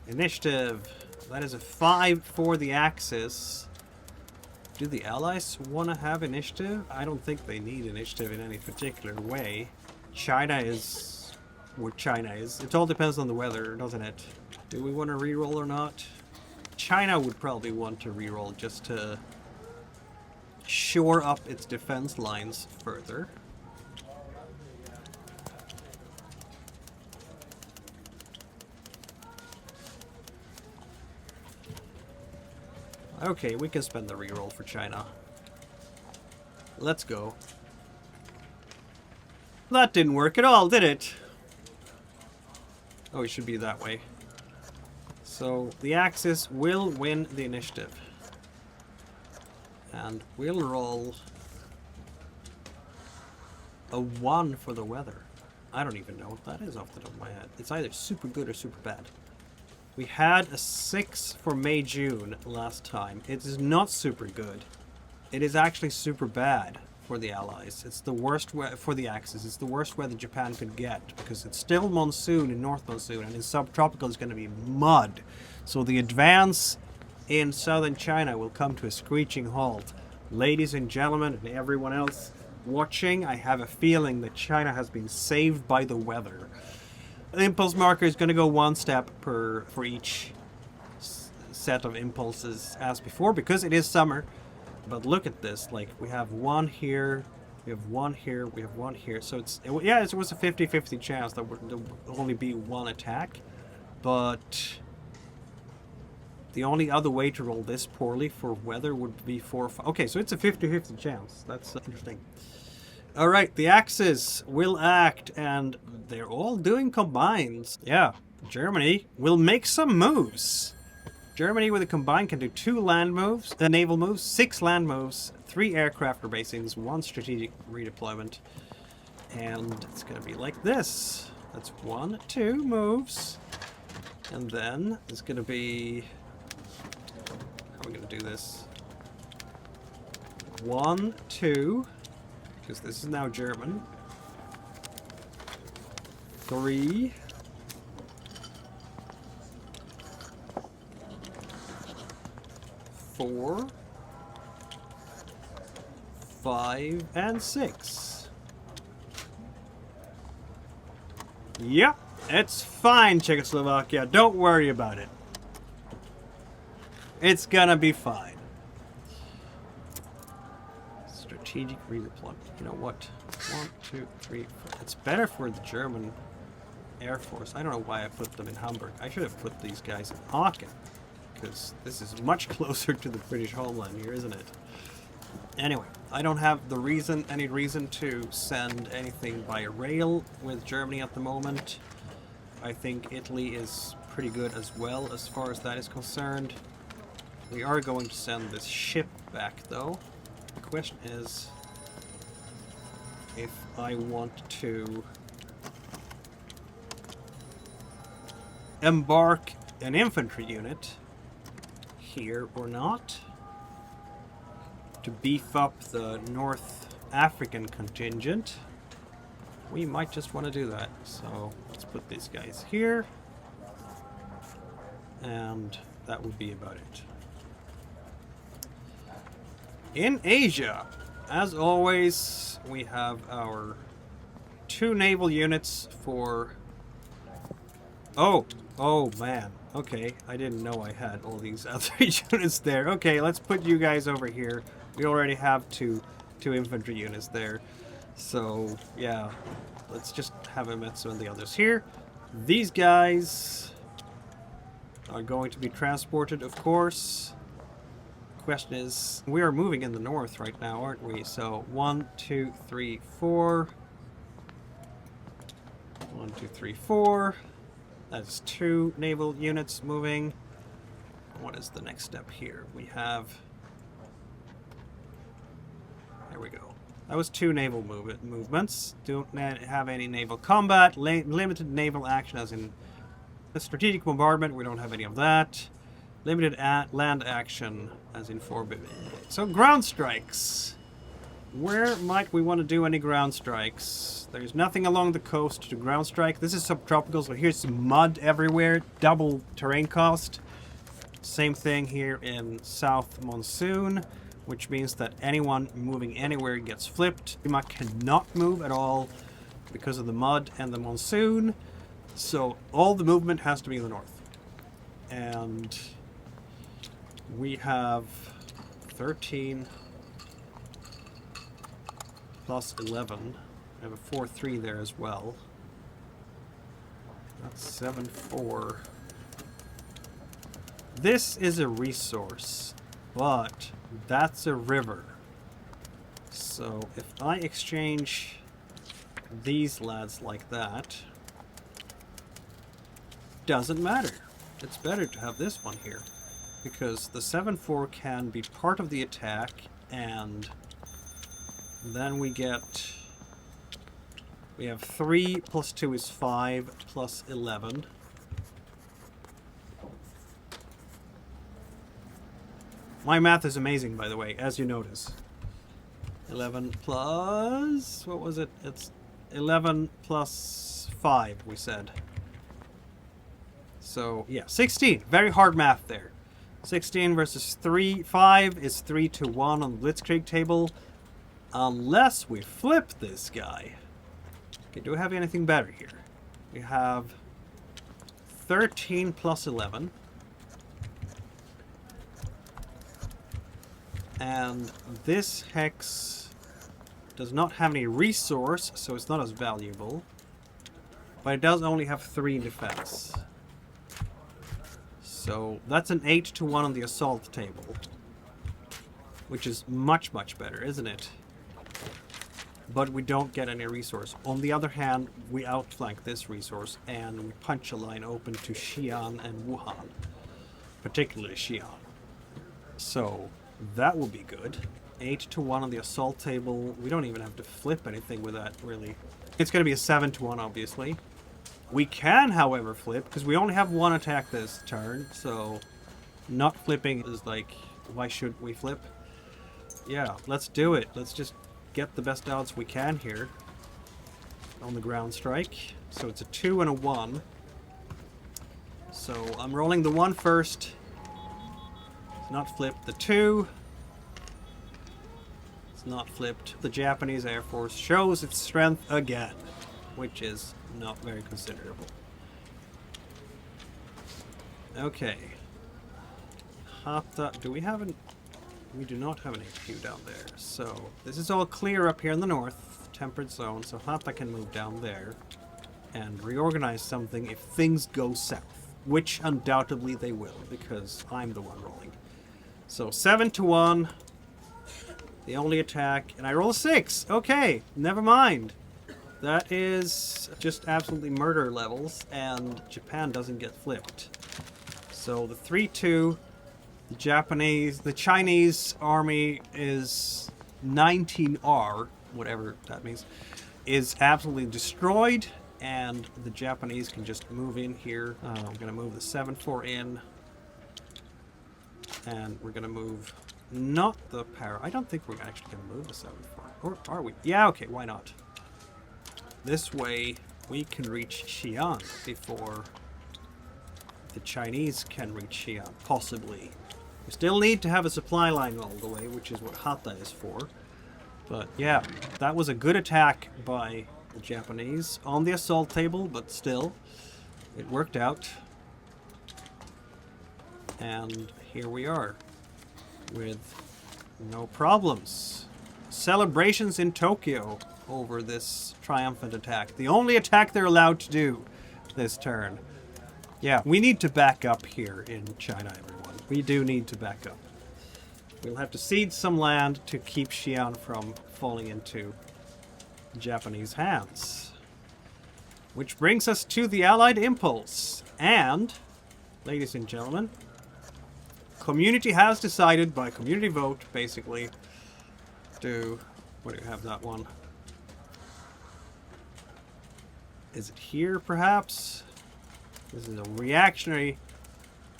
Initiative. That is a 5 for the Axis. Do the Allies want to have initiative? I don't think they need initiative in any particular way. China is what China is. It all depends on the weather, doesn't it? Do we want to reroll or not? China would probably want to reroll just to shore up its defense lines further. Okay, we can spend the reroll for China. Let's go. That didn't work at all, did it? Oh, it should be that way. So, the Axis will win the initiative. And we'll roll a 1 for the weather. I don't even know what that is off the top of my head. It's either super good or super bad. We had a 6 for May-June last time. It is not super good. It is actually super bad for the Allies. It's the worst for the Axis. It's the worst weather Japan could get because it's still monsoon in North Monsoon, and in subtropical it's going to be mud. So the advance in southern China will come to a screeching halt. Ladies and gentlemen, and everyone else watching, I have a feeling that China has been saved by the weather. The impulse marker is going to go 1 step for each set of impulses as before because it is summer. But look at this, like we have 1 here, we have 1 here, we have 1 here. So it was a 50-50 chance that there would only be 1 attack. But the only other way to roll this poorly for weather would be 4 or 5. Okay, so it's a 50-50 chance. That's interesting. Alright, the Axis will act, and they're all doing combines. Yeah, Germany will make some moves. Germany with a combine can do 2 land moves, naval moves, 6 land moves, 3 aircraft rebasings, 1 strategic redeployment. And it's going to be like this. That's 1, 2 moves. And then it's going to be... how are we going to do this? 1, 2... because this is now German. 3. 4. 5 and 6. Yep, It's fine, Czechoslovakia. Don't worry about it. It's gonna be fine. Strategic redeployment. You know what? 1, 2, 3, 4. It's better for the German Air Force. I don't know why I put them in Hamburg. I should have put these guys in Aachen, because this is much closer to the British homeland here, isn't it? Anyway, I don't have any reason to send anything by rail with Germany at the moment. I think Italy is pretty good as well as far as that is concerned. We are going to send this ship back though. The question is if I want to embark an infantry unit here or not to beef up the North African contingent. We might just want to do that. So let's put these guys here. And that would be about it. In Asia, as always, we have our 2 naval units for... Oh man. Okay, I didn't know I had all these other units there. Okay, let's put you guys over here. We already have two infantry units there. So, yeah, let's just have Emetsu and the others here. These guys are going to be transported, of course. Question is, we are moving in the north right now, aren't we? So, 1, 2, 3, 4. 1, 2, 3, 4. That's 2 naval units moving. What is the next step here? We have... There we go. That was 2 naval movements. Don't have any naval combat. Limited naval action as in the strategic bombardment. We don't have any of that. Limited land action as in 4. So ground strikes. Where might we want to do any ground strikes? There's nothing along the coast to ground strike. This is subtropical, so here's some mud everywhere. Double terrain cost. Same thing here in South Monsoon, which means that anyone moving anywhere gets flipped. Burma cannot move at all because of the mud and the monsoon. So all the movement has to be in the north. And we have 13 plus 11. I have a 4-3 there as well. That's 7-4. This is a resource, but that's a river. So if I exchange these lads like that, doesn't matter. It's better to have this one here, because the 7-4 can be part of the attack, and then we have 3 plus 2 is 5 plus 11. My math is amazing, by the way, as you notice. 11 plus... what was it? It's 11 plus 5, we said. So, yeah, 16. Very hard math there. 16 versus 3. 5 is 3 to 1 on the Blitzkrieg table. Unless we flip this guy. Okay, do we have anything better here? We have 13 plus 11. And this hex does not have any resource, so it's not as valuable. But it does only have 3 in defense. So that's an 8 to 1 on the assault table. Which is much, much better, isn't it? But we don't get any resource. On the other hand, we outflank this resource and we punch a line open to Xi'an and Wuhan. Particularly Xi'an. So that will be good. 8 to 1 on the assault table. We don't even have to flip anything with that, really. It's going to be a 7 to 1, obviously. We can, however, flip, because we only have 1 attack this turn, so not flipping is like, why should we flip? Yeah, let's do it. Let's just get the best odds we can here on the ground strike. So it's a 2 and a 1. So I'm rolling the 1 first. It's not flipped. The 2. It's not flipped. The Japanese Air Force shows its strength again, which is not very considerable. Okay. Hata, do we have an... We do not have an HQ down there. So, this is all clear up here in the north. Temperate zone. So Hata can move down there. And reorganize something if things go south. Which undoubtedly they will, because I'm the one rolling. So 7-1. The only attack. And I roll a 6. Okay, never mind. That is just absolutely murder levels, and Japan doesn't get flipped. So the 3-2, the Chinese army is 19R, whatever that means, is absolutely destroyed, and the Japanese can just move in here. I'm going to move the 7-4 in, and we're going to move not the power. I don't think we're actually going to move the 7-4, or are we? Yeah, okay, why not? This way, we can reach Xi'an before the Chinese can reach Xi'an, possibly. We still need to have a supply line all the way, which is what Hata is for. But yeah, that was a good attack by the Japanese on the assault table, but still, it worked out. And here we are, with no problems. Celebrations in Tokyo over this triumphant attack. The only attack they're allowed to do this turn. Yeah, we need to back up here in China, everyone. We do need to back up. We'll have to cede some land to keep Xi'an from falling into Japanese hands. Which brings us to the Allied Impulse. And, ladies and gentlemen, community has decided, by community vote, basically, to... Where do you have that one? Is it here, perhaps? This is a reactionary...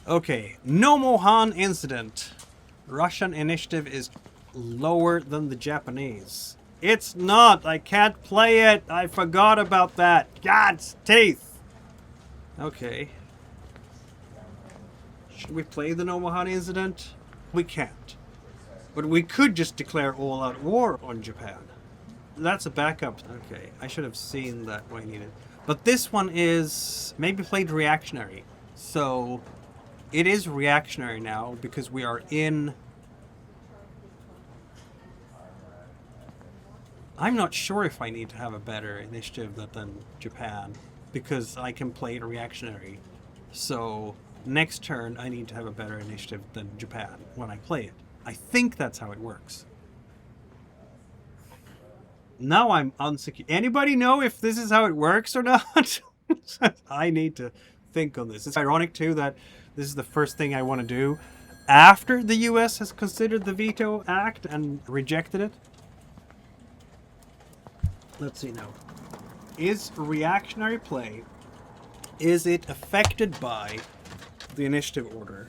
Okay, no Mohan incident. Russian initiative is lower than the Japanese. It's not! I can't play it! I forgot about that! God's teeth! Okay. Should we play the no Mohan incident? We can't. But we could just declare all-out war on Japan. That's a backup. Okay, I should have seen that when I needed. But this one is maybe played reactionary. So it is reactionary now because we are in... I'm not sure if I need to have a better initiative than Japan because I can play it reactionary. So next turn I need to have a better initiative than Japan when I play it. I think that's how it works. Now I'm unsecure. Anybody know if this is how it works or not? I need to think on this. It's ironic too that this is the first thing I want to do after the US has considered the Veto Act and rejected it. Let's see now. Is reactionary play, is it affected by the initiative order?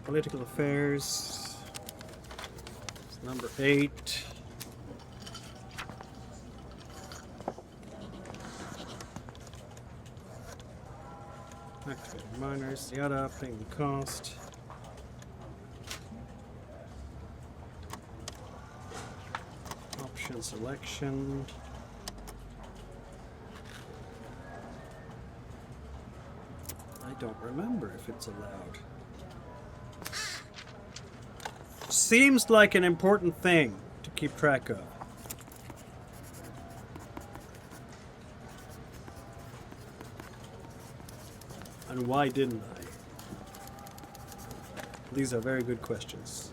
Political affairs. It's number 8. Activate miners, yada, paying the cost. Option selection. I don't remember if it's allowed. Seems like an important thing to keep track of. And why didn't I? These are very good questions.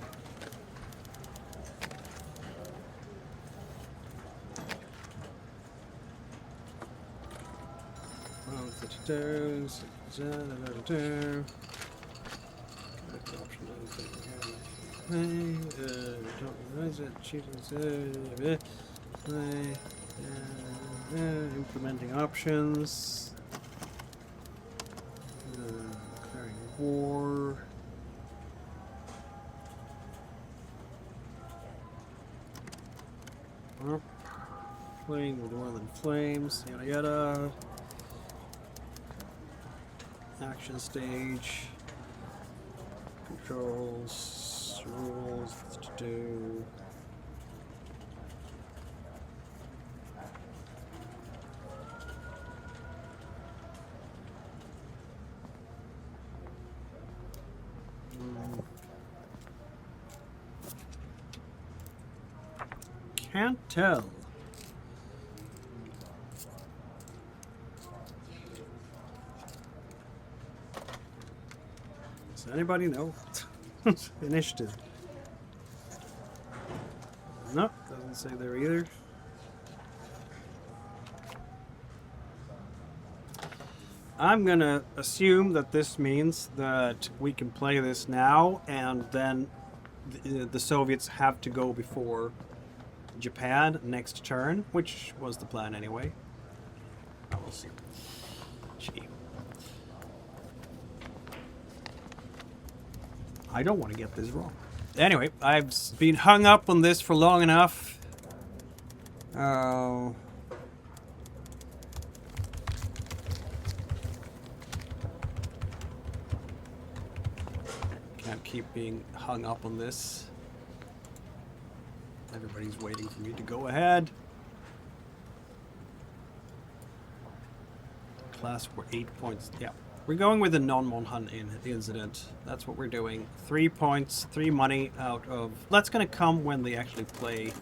Implementing options. Declaring war. Playing with Northern Flames, yada yada. Action stage. Controls, rules, to do. can't tell. Does anybody know? Initiative. Nope, doesn't say there either. I'm gonna assume that this means that we can play this now, and then the Soviets have to go before Japan next turn, which was the plan anyway. I will see. Gee. I don't want to get this wrong. Anyway, I've been hung up on this for long enough. Oh. Can't keep being hung up on this. Everybody's waiting for me to go ahead. Class for 8 points. Yeah. We're going with the non-Monsoon incident. That's what we're doing. 3 points, 3 money out of... That's going to come when they actually play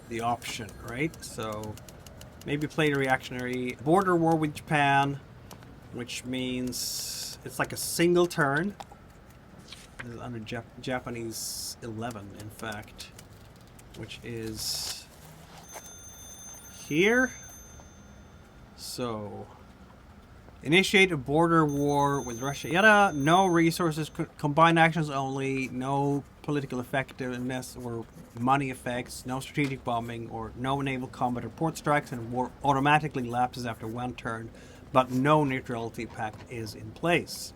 the option, right? So maybe play the reactionary border war with Japan, which means it's like a single turn. This is under Japanese 11, in fact, which is here. So... Initiate a border war with Russia. Yada, no resources, combined actions only, no political effectiveness or money effects, no strategic bombing, or no naval combat or port strikes, and war automatically lapses after 1 turn, but no neutrality pact is in place.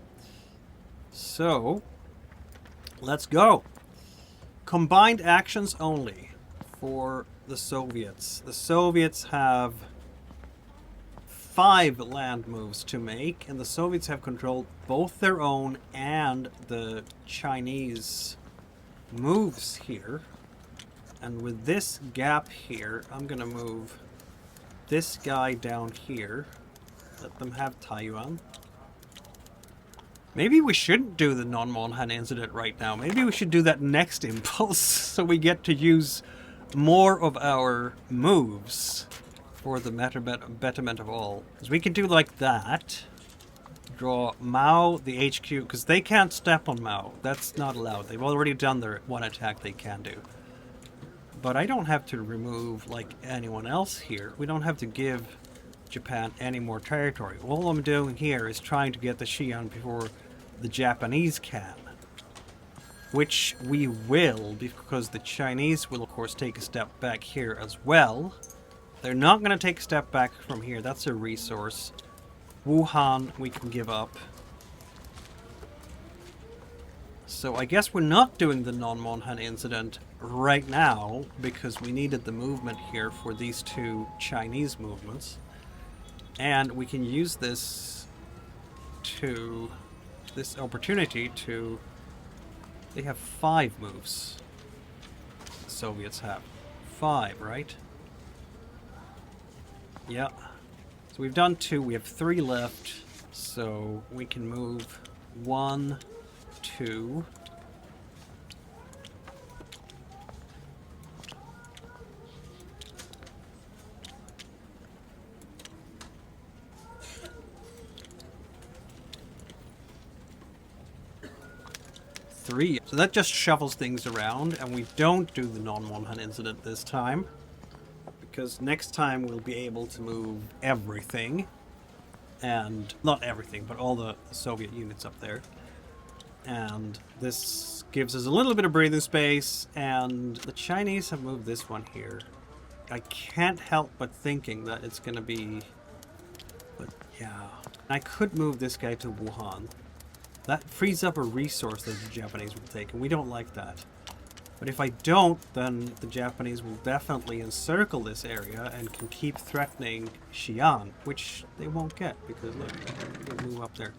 So, let's go. Combined actions only for the Soviets. The Soviets have 5 land moves to make, and the Soviets have controlled both their own and the Chinese moves here. And with this gap here, I'm gonna move this guy down here. Let them have Taiwan. Maybe we shouldn't do the non-Monsoon incident right now. Maybe we should do that next impulse so we get to use more of our moves for the betterment of all. Because we can do like that. Draw Mao, the HQ, because they can't step on Mao. That's not allowed. They've already done their one attack they can do. But I don't have to remove like anyone else here. We don't have to give Japan any more territory. All I'm doing here is trying to get the Xi'an before the Japanese can. Which we will, because the Chinese will of course take a step back here as well. They're not going to take a step back from here. That's a resource. Wuhan, we can give up. So I guess we're not doing the non-Monsoon incident right now because we needed the movement here for these 2 Chinese movements. And we can use this opportunity to... They have 5 moves. The Soviets have 5, right? Yeah. So we've done 2, we have 3 left. So we can move 1, 2. Three. So that just shuffles things around, and we don't do the non-Monsoon incident this time. Because next time we'll be able to move everything. And, not everything, but all the Soviet units up there. And this gives us a little bit of breathing space, and the Chinese have moved this one here. I can't help but thinking that it's going to be... But, yeah. I could move this guy to Wuhan. That frees up a resource that the Japanese will take, and we don't like that. But if I don't, then the Japanese will definitely encircle this area and can keep threatening Xi'an, which they won't get because look, they'll move up there.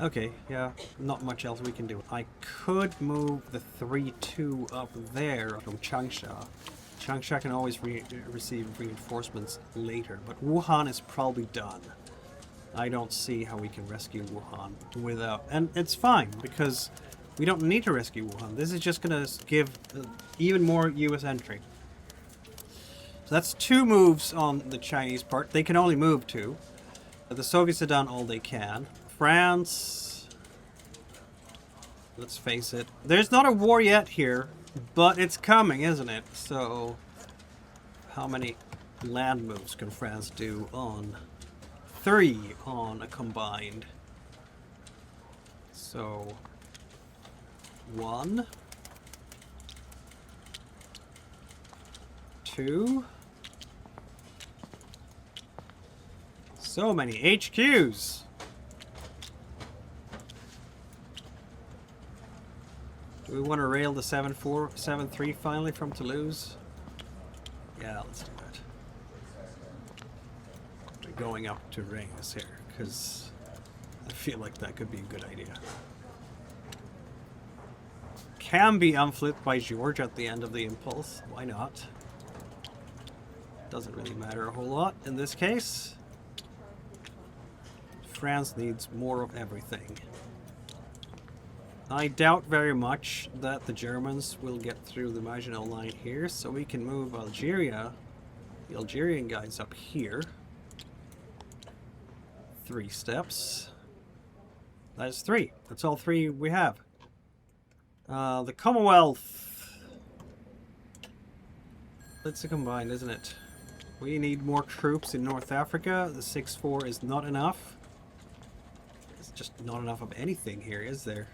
Okay, yeah, not much else we can do. I could move the 3-2 up there from Changsha. Changsha can always receive reinforcements later, but Wuhan is probably done. I don't see how we can rescue Wuhan without... And it's fine, because we don't need to rescue Wuhan. This is just going to give even more US entry. So that's 2 moves on the Chinese part. They can only move 2. The Soviets have done all they can. France... Let's face it. There's not a war yet here, but it's coming, isn't it? So, how many land moves can France do on... 3 on a combined. So... 1... 2... So many HQs! Do we want to rail the 7-4, 7-3 finally from Toulouse? Yeah, let's do it. We're going up to Rebase here, because I feel like that could be a good idea. Can be unflipped by George at the end of the impulse. Why not? Doesn't really matter a whole lot in this case. France needs more of everything. I doubt very much that the Germans will get through the Maginot Line here, so we can move Algeria, the Algerian guys up here. 3 steps. That is 3. That's all 3 we have. The Commonwealth. It's a combined, isn't it? We need more troops in North Africa. The 6-4 is not enough. It's just not enough of anything here, is there?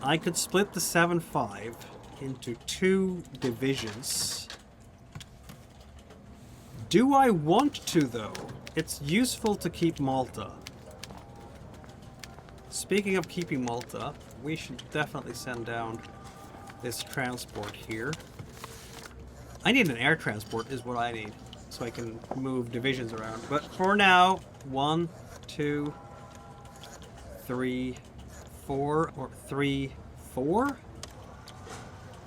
I could split the 7-5 into 2 divisions. Do I want to, though? It's useful to keep Malta. Speaking of keeping Malta, we should definitely send down this transport here. I need an air transport is what I need, so I can move divisions around. But for now, 1, 2, 3, 4, or 3, 4.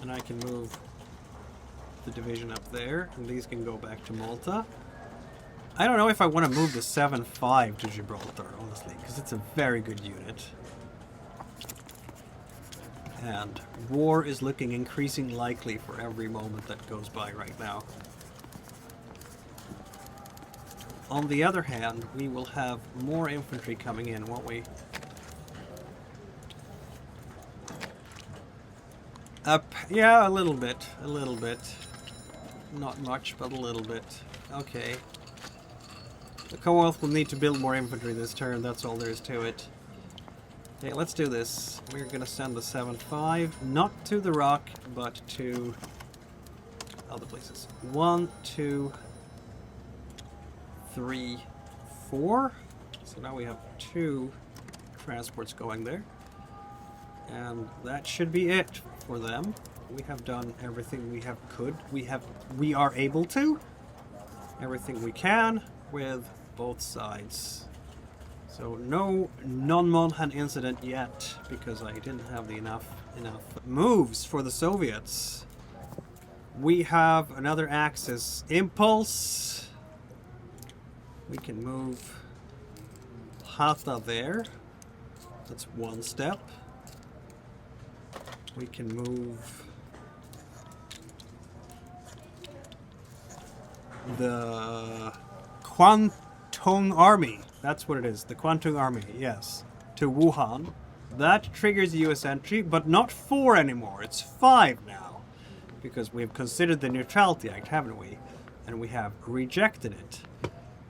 And I can move the division up there, and these can go back to Malta. I don't know if I want to move the 7-5 to Gibraltar, honestly, because it's a very good unit. And war is looking increasingly likely for every moment that goes by right now. On the other hand, we will have more infantry coming in, won't we? Yeah, a little bit. A little bit. Not much, but a little bit. Okay. The Commonwealth will need to build more infantry this turn, that's all there is to it. Okay, let's do this. We're gonna send the 7-5, not to the Rock, but to other places. 1, 2, 3, 4. So now we have 2 transports going there. And that should be it for them. We have done everything we are able to. Everything we can with both sides. So no non-Monhan incident yet, because I didn't have the enough moves for the Soviets. We have another Axis impulse. We can move Hata there. That's 1 step. We can move the Kwantung Army. That's what it is. The Kwantung Army, yes. To Wuhan. That triggers US entry, but not 4 anymore. It's 5 now. Because we've considered the Neutrality Act, haven't we? And we have rejected it.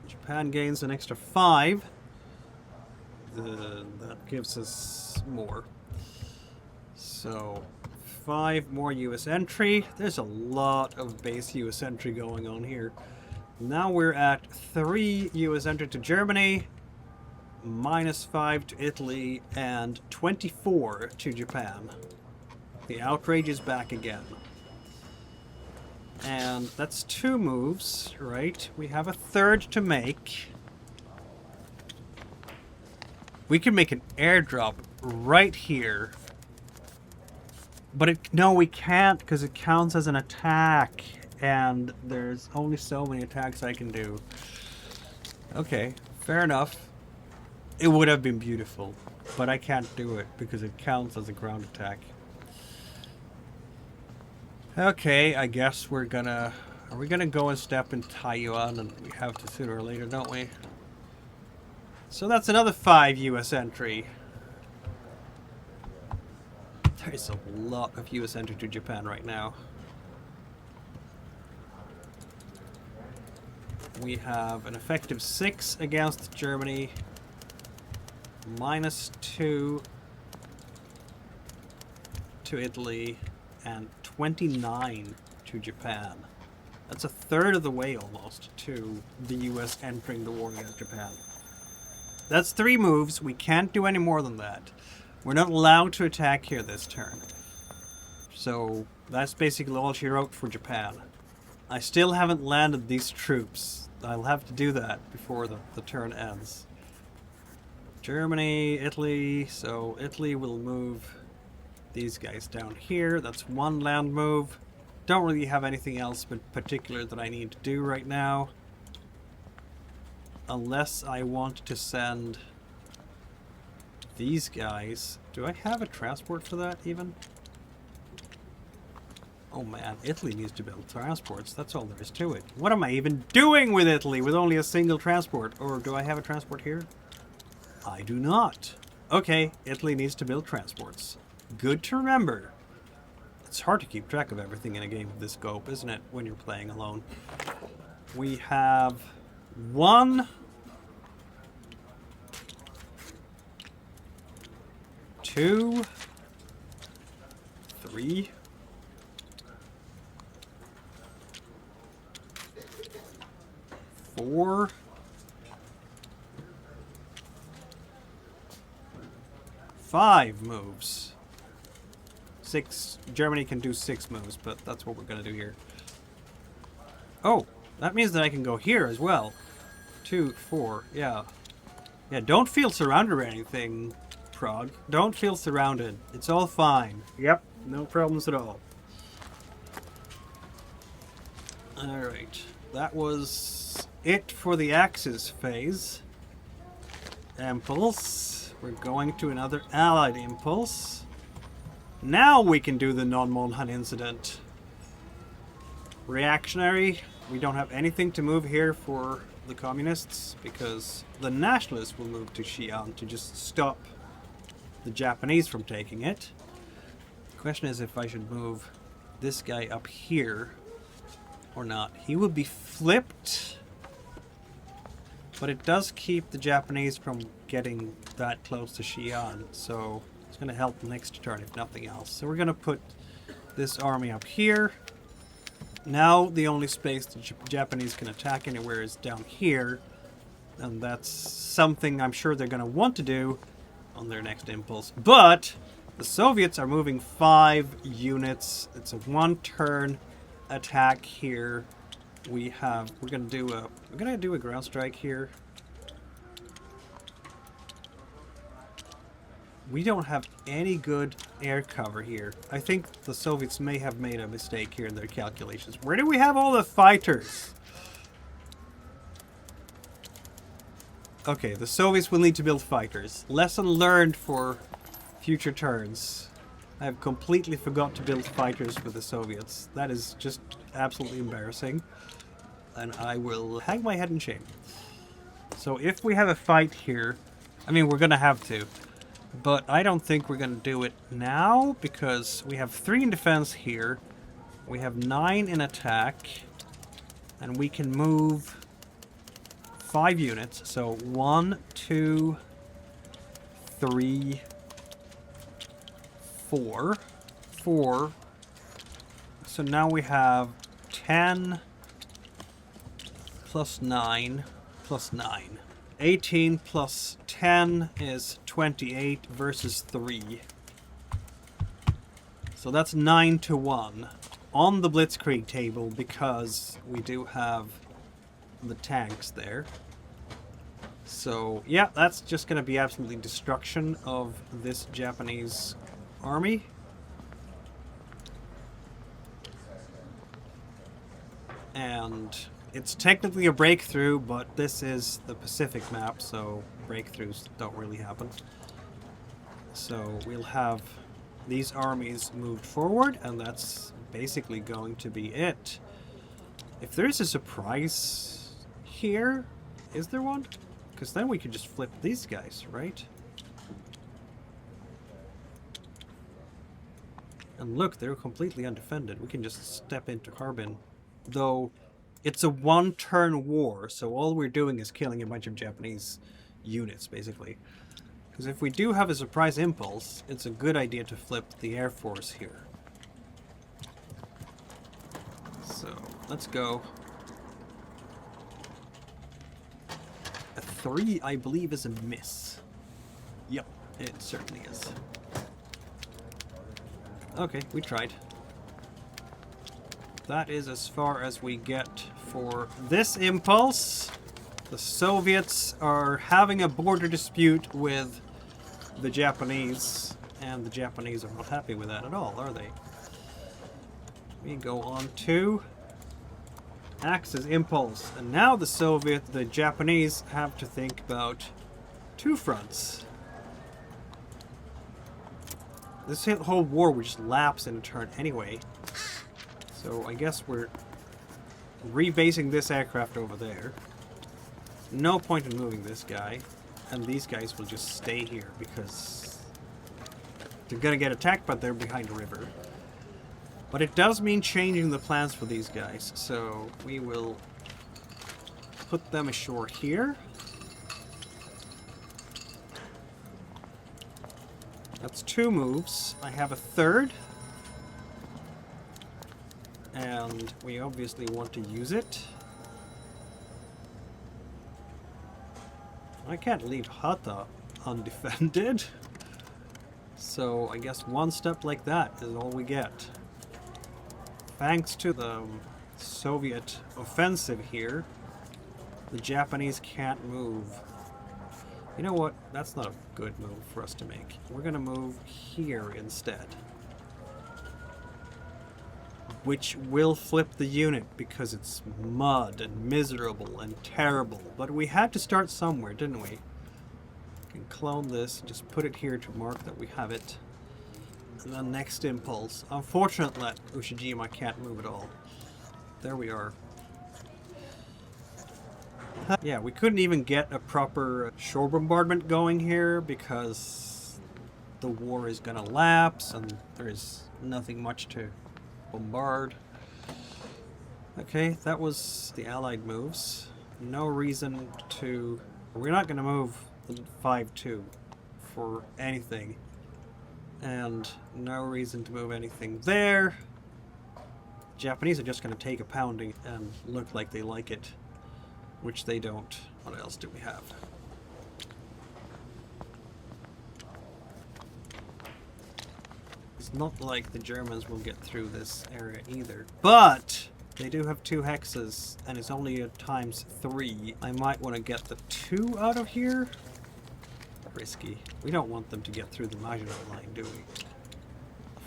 Japan gains an extra 5. That gives us more. So, 5 more US entry. There's a lot of base US entry going on here. Now we're at 3 US entry to Germany, -5 to Italy, and 24 to Japan. The outrage is back again. And that's 2 moves, right? We have a 3rd to make. We can make an airdrop right here. But no, we can't, because it counts as an attack. And there's only so many attacks I can do. Okay, fair enough. It would have been beautiful, but I can't do it because it counts as a ground attack. Okay, I guess we're gonna Are we gonna go and step in Taiwan? And we have to sooner or later, don't we? So that's another 5 US entry. There's a lot of US entry to Japan right now. We have an effective 6 against Germany, -2 to Italy, and 29 to Japan. That's a third of the way almost to the US entering the war against Japan. That's 3 moves. We can't do any more than that. We're not allowed to attack here this turn. So that's basically all she wrote for Japan. I still haven't landed these troops. I'll have to do that before the turn ends. Germany, Italy. So Italy will move these guys down here. That's 1 land move. Don't really have anything else in particular that I need to do right now. Unless I want to send these guys. Do I have a transport for that even? Oh man, Italy needs to build transports. That's all there is to it. What am I even doing with Italy with only a single transport? Or do I have a transport here? I do not. Okay, Italy needs to build transports. Good to remember. It's hard to keep track of everything in a game of this scope, isn't it, when you're playing alone? We have 1, 2, 3, 4, 5 moves. 6. Germany can do 6 moves, but that's what we're gonna do here. Oh, that means that I can go here as well. 2, 4, yeah. Yeah, don't feel surrounded or anything, Prague. Don't feel surrounded. It's all fine. Yep, no problems at all. Alright, that was it for the Axis phase. Impulse. We're going to another Allied impulse. Now we can do the non-Monhan incident. Reactionary. We don't have anything to move here for the communists because the nationalists will move to Xi'an to just stop the Japanese from taking it. The question is if I should move this guy up here or not. He would be flipped, but it does keep the Japanese from getting that close to Xi'an, so it's going to help next turn if nothing else. So we're going to put this army up here. Now the only space the Japanese can attack anywhere is down here, and that's something I'm sure they're going to want to do on their next impulse. But the Soviets are moving 5 units. It's a 1-turn attack here. We're going to do a ground strike here. We don't have any good air cover here. I think the Soviets may have made a mistake here in their calculations. Where do we have all the fighters? Okay, the Soviets will need to build fighters. Lesson learned for future turns. I have completely forgot to build fighters for the Soviets. That is just absolutely embarrassing. And I will hang my head in shame. So if we have a fight here, I mean, we're going to have to. But I don't think we're going to do it now, because we have 3 in defense here. We have 9 in attack. And we can move 5 units. So 1, 2, 3, 4. 4. So now we have 10 plus 9 plus 9. 18 plus 10 is 28 versus 3. So that's 9 to 1 on the Blitzkrieg table because we do have the tanks there. So yeah, that's just going to be absolutely destruction of this Japanese army. And it's technically a breakthrough, but this is the Pacific map, so breakthroughs don't really happen. So we'll have these armies moved forward, and that's basically going to be it. If there's a surprise here, is there one? Because then we could just flip these guys, right? And look, they're completely undefended. We can just step into Harbin. Though, it's a one-turn war, so all we're doing is killing a bunch of Japanese units, basically. Because if we do have a surprise impulse, it's a good idea to flip the Air Force here. So, let's go. A 3, I believe, is a miss. Yep, it certainly is. Okay, we tried. That is as far as we get for this impulse. The Soviets are having a border dispute with the Japanese, and the Japanese are not happy with that at all, are they? We go on to Axis impulse, and now the Japanese have to think about 2 fronts. This whole war would just lapse in a turn anyway. So I guess we're rebasing this aircraft over there. No point in moving this guy. And these guys will just stay here because they're gonna get attacked, but they're behind a river. But it does mean changing the plans for these guys. So we will put them ashore here. That's 2 moves. I have a 3rd. And we obviously want to use it. I can't leave Hata undefended. So I guess one step like that is all we get. Thanks to the Soviet offensive here, the Japanese can't move. You know what? That's not a good move for us to make. We're gonna move here instead. Which will flip the unit because it's mud and miserable and terrible. But we had to start somewhere, didn't we? We can clone this and just put it here to mark that we have it. And then next impulse. Unfortunately, Ushijima can't move at all. There we are. Yeah, we couldn't even get a proper shore bombardment going here because the war is gonna lapse and there is nothing much to bombard. Okay, that was the Allied moves. No reason to... We're not gonna move the 5-2 for anything. And no reason to move anything there. Japanese are just gonna take a pounding and look like they like it. Which they don't. What else do we have? It's not like the Germans will get through this area either. But they do have 2 hexes, and it's only a ×3. I might want to get the 2 out of here. Risky. We don't want them to get through the Maginot Line, do we?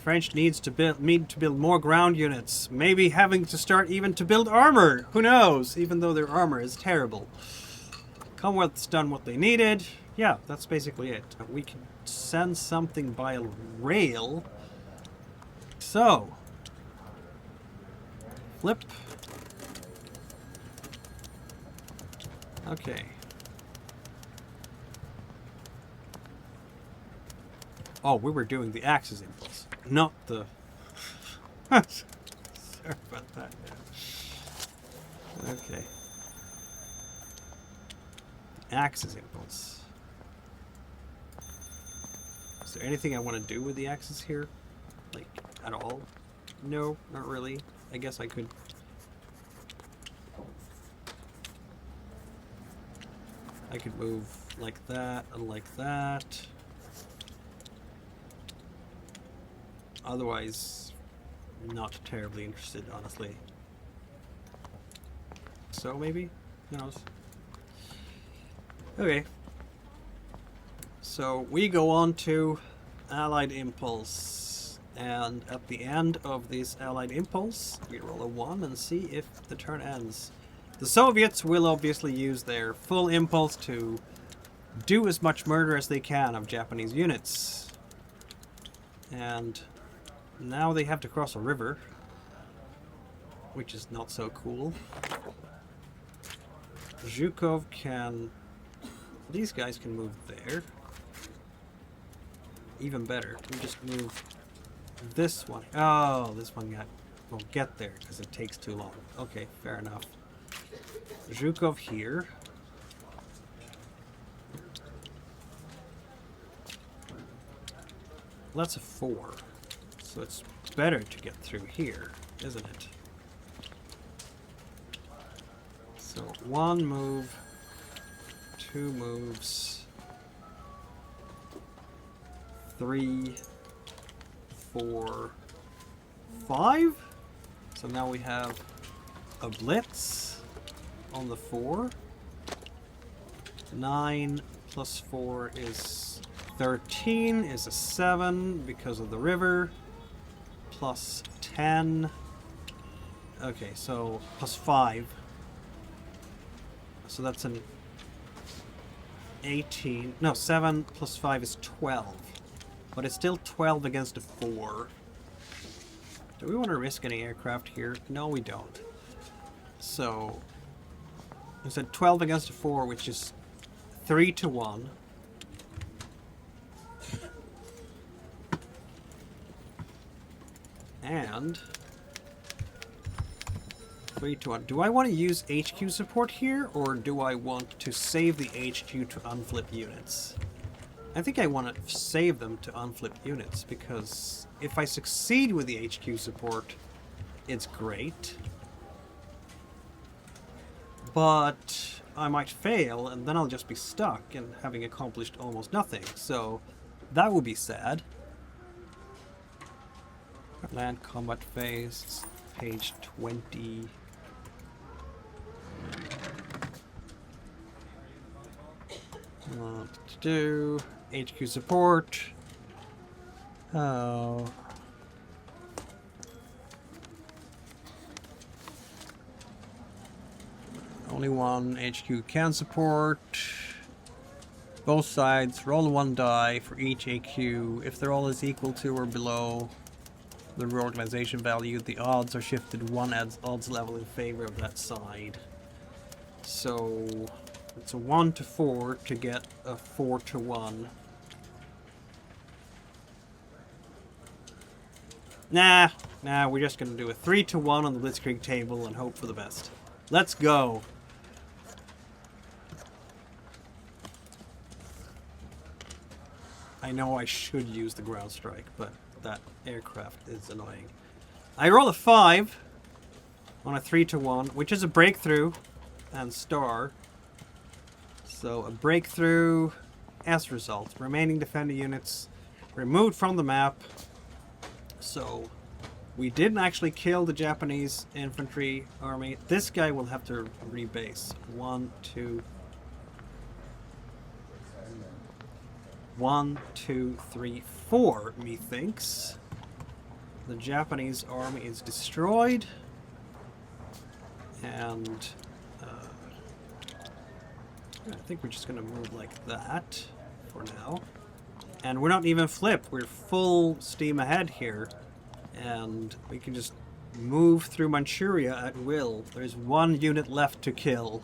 French need to build more ground units. Maybe having to start even to build armor. Who knows? Even though their armor is terrible. Commonwealth's done what they needed. Yeah, that's basically it. We can send something by rail. So. Flip. Okay. Oh, we were doing the Axis impulse. Not the... Sorry about that. Okay. Axis impulse. Is there anything I want to do with the Axis here? Like, at all? No, not really. I guess I could... I could move like that and like that. Otherwise, not terribly interested, honestly. So, maybe? Who knows? Okay. So, we go on to Allied Impulse. And at the end of this Allied Impulse, we roll a 1 and see if the turn ends. The Soviets will obviously use their full impulse to do as much murder as they can of Japanese units. And... now they have to cross a river. which is not so cool. Zhukov can... These guys can move there. Even better, we just move this one. Oh, this one won't get there because it takes too long. Okay, fair enough. Zhukov here. Well, that's a 4. So it's better to get through here, isn't it? So 1 move, 2 moves, 3, 4, 5. So now we have a blitz on the 4. 9 plus 4 is 13, is a 7 because of the river. Plus 10. Okay, so plus 5. So that's an 18. No, 7 plus 5 is 12. But it's still 12 against a 4. Do we want to risk any aircraft here? No, we don't. So, I said 12 against a 4, which is 3 to 1. And 3 to 1. Do I want to use HQ support here, or do I want to save the HQ to unflip units? I think I want to save them to unflip units, because if I succeed with the HQ support, it's great. But I might fail, and then I'll just be stuck and having accomplished almost nothing. So that would be sad. Land combat phase, page 20. What to do? HQ support. Oh. Only one HQ can support. Both sides roll 1 die for each AQ. If they're all is equal to or below the reorganization value, the odds are shifted 1 odds level in favor of that side. So it's a 1 to 4 to get a 4 to 1. Nah, we're just gonna do a 3 to 1 on the Blitzkrieg table and hope for the best. Let's go. I know I should use the ground strike, but that aircraft is annoying. I roll a 5 on a 3 to 1, which is a breakthrough and star. So a breakthrough as a result. Remaining defender units removed from the map. So we didn't actually kill the Japanese infantry army. This guy will have to rebase. 1, 2, 3, 4, methinks. The Japanese army is destroyed. And I think we're just going to move like that for now. And we're not even flipped. We're full steam ahead here. And we can just move through Manchuria at will. There's 1 unit left to kill.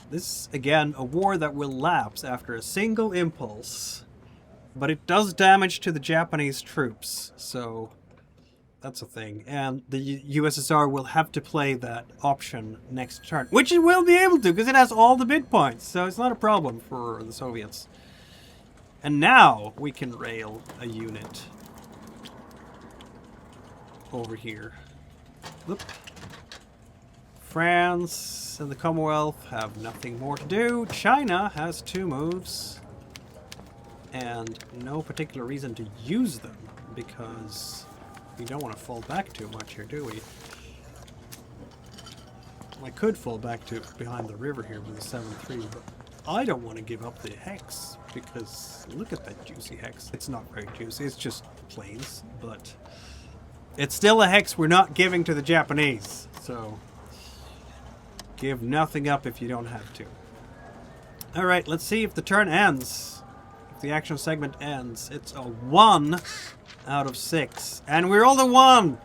This is, again, a war that will lapse after a single impulse. But it does damage to the Japanese troops, so that's a thing. And the USSR will have to play that option next turn. Which it will be able to, because it has all the bid points, so it's not a problem for the Soviets. And now we can rail a unit over here. Whoop. France and the Commonwealth have nothing more to do. China has 2 moves. And no particular reason to use them, because we don't want to fall back too much here, do we? I could fall back to behind the river here with a 7-3, but I don't want to give up the hex, because look at that juicy hex. It's not very juicy, it's just plains, but it's still a hex we're not giving to the Japanese, so give nothing up if you don't have to. Alright, let's see if the turn ends. If the action segment ends. It's a 1 out of 6. And we rolled a 1!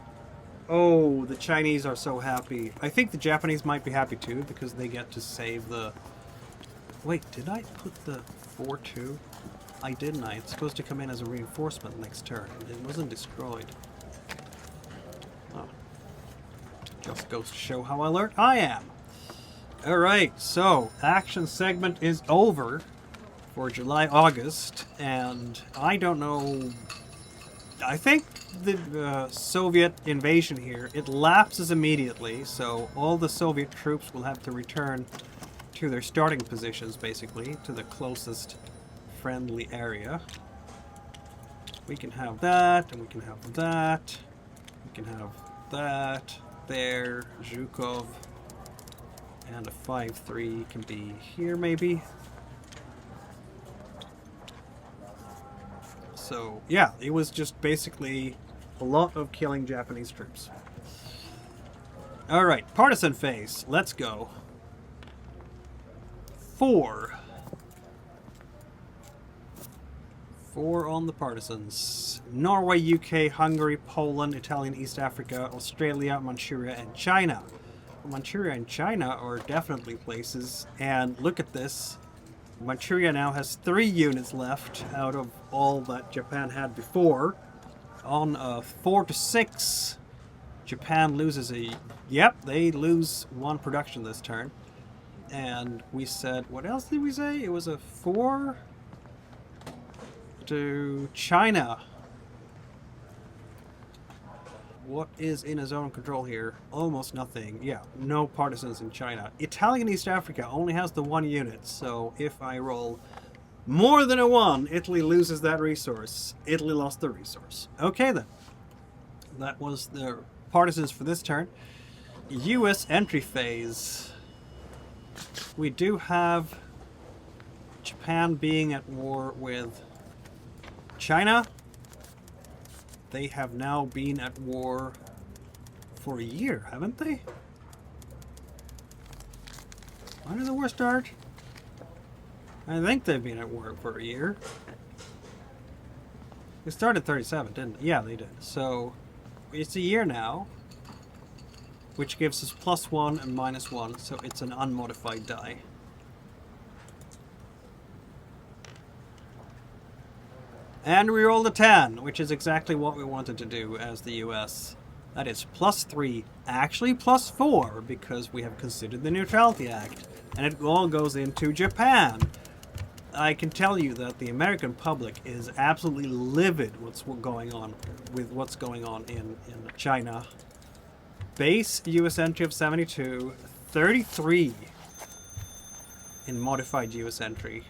Oh, the Chinese are so happy. I think the Japanese might be happy too, because they get to save the... Wait, did I put the 4-2? I didn't. It's supposed to come in as a reinforcement next turn. It wasn't destroyed. Oh. Just goes to show how alert I am. Alright, so action segment is over for July-August, and I don't know... I think the Soviet invasion here, it lapses immediately, so all the Soviet troops will have to return to their starting positions, basically, to the closest friendly area. We can have that, and we can have that. We can have that, there, Zhukov, and a 5-3 can be here, maybe. So, yeah, it was just basically a lot of killing Japanese troops. Alright, partisan phase. Let's go. 4 on the partisans. Norway, UK, Hungary, Poland, Italian, East Africa, Australia, Manchuria, and China. Manchuria and China are definitely places, and look at this. Manchuria now has 3 units left out of all that Japan had before. On 4-6, Japan loses a... Yep, they lose 1 production this turn. And we said... What else did we say? It was a 4 to China. What is in his own control here? Almost nothing. Yeah, no partisans in China. Italian East Africa only has the 1 unit, so if I roll more than a 1, Italy loses that resource. Italy lost the resource. Okay then. That was the partisans for this turn. US entry phase. We do have Japan being at war with China. They have now been at war for a year, haven't they? When did the war start? I think they've been at war for a year. It started 37, didn't it? Yeah, they did. So, it's a year now, which gives us +1 and -1, so it's an unmodified die. And we rolled a 10, which is exactly what we wanted to do as the US. That is +3, actually +4, because we have considered the Neutrality Act. And it all goes into Japan. I can tell you that the American public is absolutely livid with what's going on in China. Base US entry of 72, 33 in modified US entry.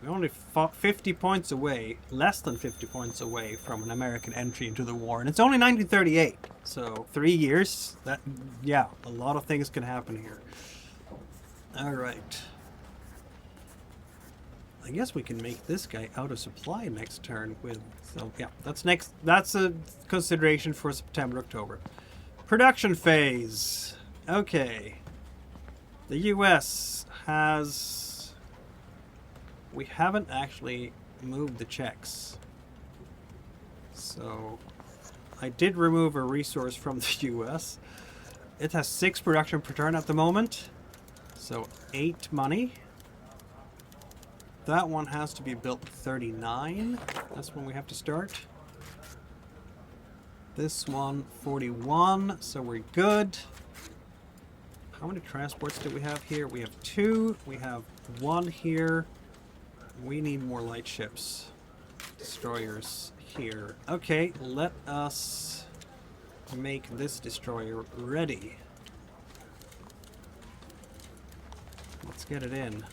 We're only 50 points away, less than 50 points away from an American entry into the war. And it's only 1938, so 3 years. That, yeah, a lot of things can happen here. Alright. I guess we can make this guy out of supply next turn with... So, yeah, that's a consideration for September, October. Production phase. Okay. The US has... We haven't actually moved the Czechs. So, I did remove a resource from the US. It has 6 production per turn at the moment. So, 8 money. That one has to be built 39. That's when we have to start. This one, 41. So, we're good. How many transports do we have here? We have 2. We have 1 here. We need more light ships. Destroyers here. Okay, let us make this destroyer ready. Let's get it in.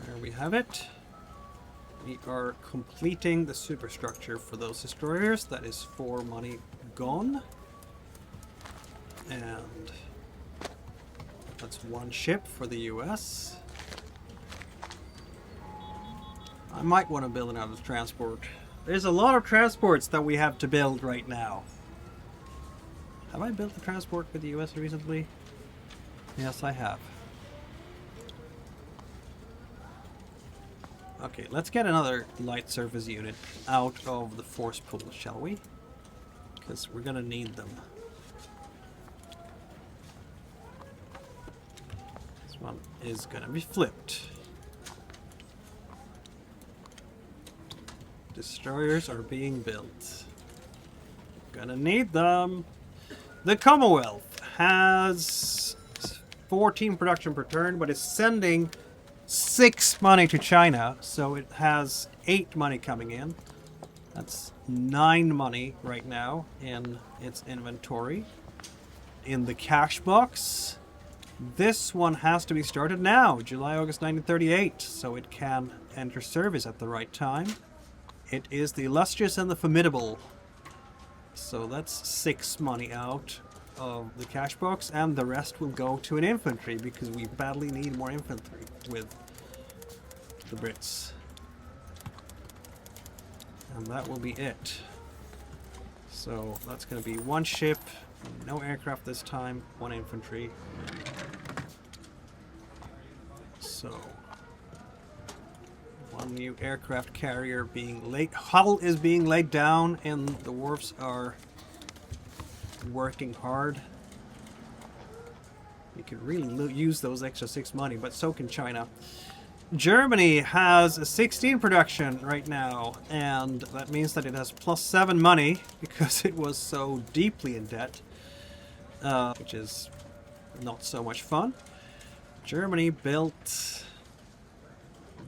There we have it. We are completing the superstructure for those destroyers. That is 4 money gone. And... that's 1 ship for the US. I might want to build another transport. There's a lot of transports that we have to build right now. Have I built a transport for the US recently? Yes, I have. Okay, let's get another light surface unit out of the force pool, shall we? Because we're gonna need them. This one is gonna be flipped. Destroyers are being built. Gonna need them. The Commonwealth has 14 production per turn, but is sending 6 money to China, so it has 8 money coming in. That's 9 money right now in its inventory. In the cash box, this one has to be started now, July, August 1938, so it can enter service at the right time. It is the illustrious and the formidable. So that's 6 money out of the cash box, and the rest will go to an infantry because we badly need more infantry with the Brits. And that will be it. So that's going to be 1 ship, no aircraft this time, 1 infantry. So 1 new aircraft carrier being laid. Hull is being laid down, and the wharfs are working hard. You could really use those extra 6 money, but so can China. Germany has a 16 production right now, and that means that it has +7 money because it was so deeply in debt, which is not so much fun. Germany built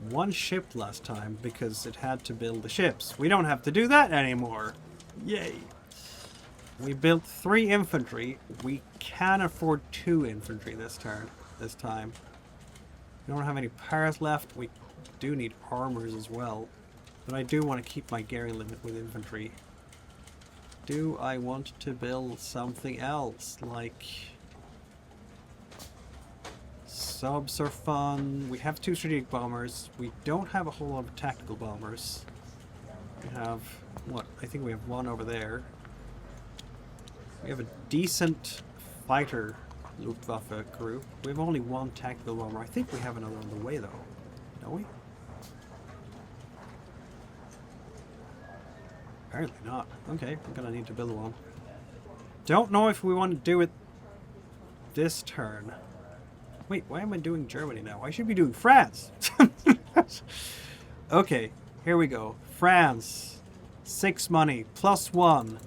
1 ship last time because it had to build the ships. We don't have to do that anymore. Yay. We built 3 infantry. We can afford 2 infantry this time. We don't have any powers left. We do need armors as well. But I do want to keep my gearing limit with infantry. Do I want to build something else? Like subs are fun. We have 2 strategic bombers. We don't have a whole lot of tactical bombers. We have, what? I think we have 1 over there. We have a decent fighter Luftwaffe group. We have only 1 tactical bomber. I think we have another on the way though. Don't we? Apparently not. Okay, we're gonna need to build 1. Don't know if we want to do it this turn. Wait, why am I doing Germany now? I should be doing France. Okay, here we go. France. 6 money +1.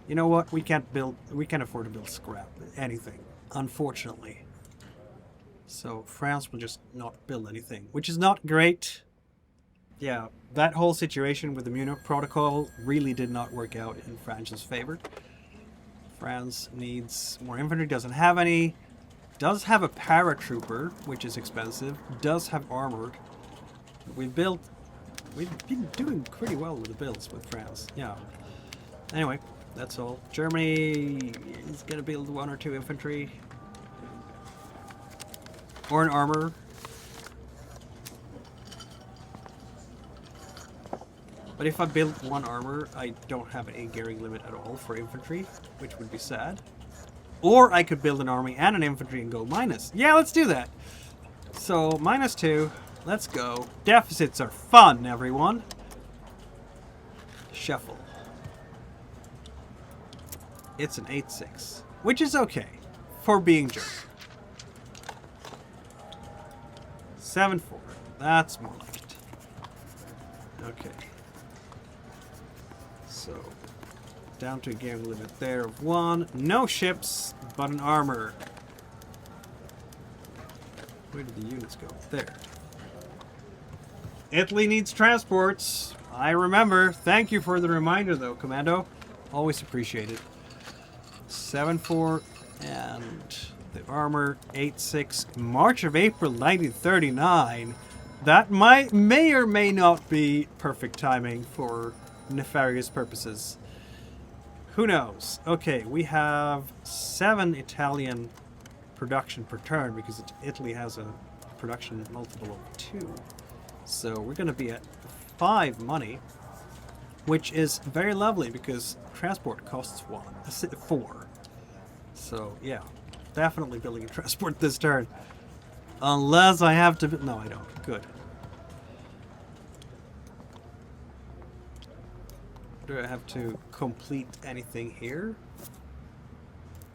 You know what? We can't afford to build scrap anything, unfortunately. So France will just not build anything, which is not great. Yeah, that whole situation with the Munich Protocol really did not work out in France's favor. France needs more infantry, doesn't have any. Does have a paratrooper, which is expensive. Does have armored. We've been doing pretty well with the builds with France. Yeah. Anyway, that's all. Germany is going to build 1 or 2 infantry. Or an armor. But if I build 1 armor, I don't have any gearing limit at all for infantry, which would be sad. Or I could build an army and an infantry and go minus. Yeah, let's do that. So, -2. Let's go. Deficits are fun, everyone. Shuffle. It's an 8-6, which is okay for being German. 7-4. That's more like it. Okay. So, down to a gearing limit there of 1. No ships, but an armor. Where did the units go? There. Italy needs transports. I remember. Thank you for the reminder, though, Commando. Always appreciated. 7-4 and the armor 8-6. March of April 1939. That may or may not be perfect timing for nefarious purposes. Who knows? Okay, we have 7 Italian production per turn because Italy has a production multiple of 2. So we're going to be at 5 money, which is very lovely because transport costs 4. So yeah, definitely building a transport this turn. Unless I have to... No, I don't. Good. Do I have to complete anything here?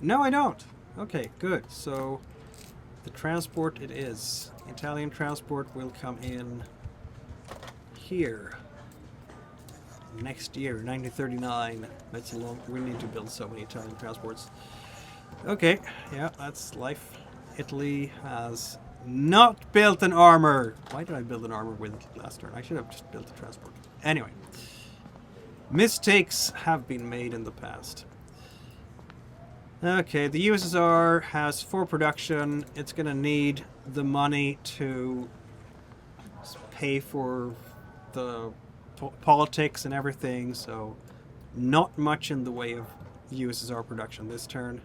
No, I don't. Okay, good. So the transport it is. Italian transport will come in here. Next year, 1939. That's a long... We need to build so many Italian transports. Okay, yeah, that's life. Italy has not built an armor. Why did I build an armor with last turn? I should have just built a transport. Anyway. Mistakes have been made in the past. Okay, the USSR has 4 production. It's gonna need the money to pay for the politics and everything, so not much in the way of USSR production this turn.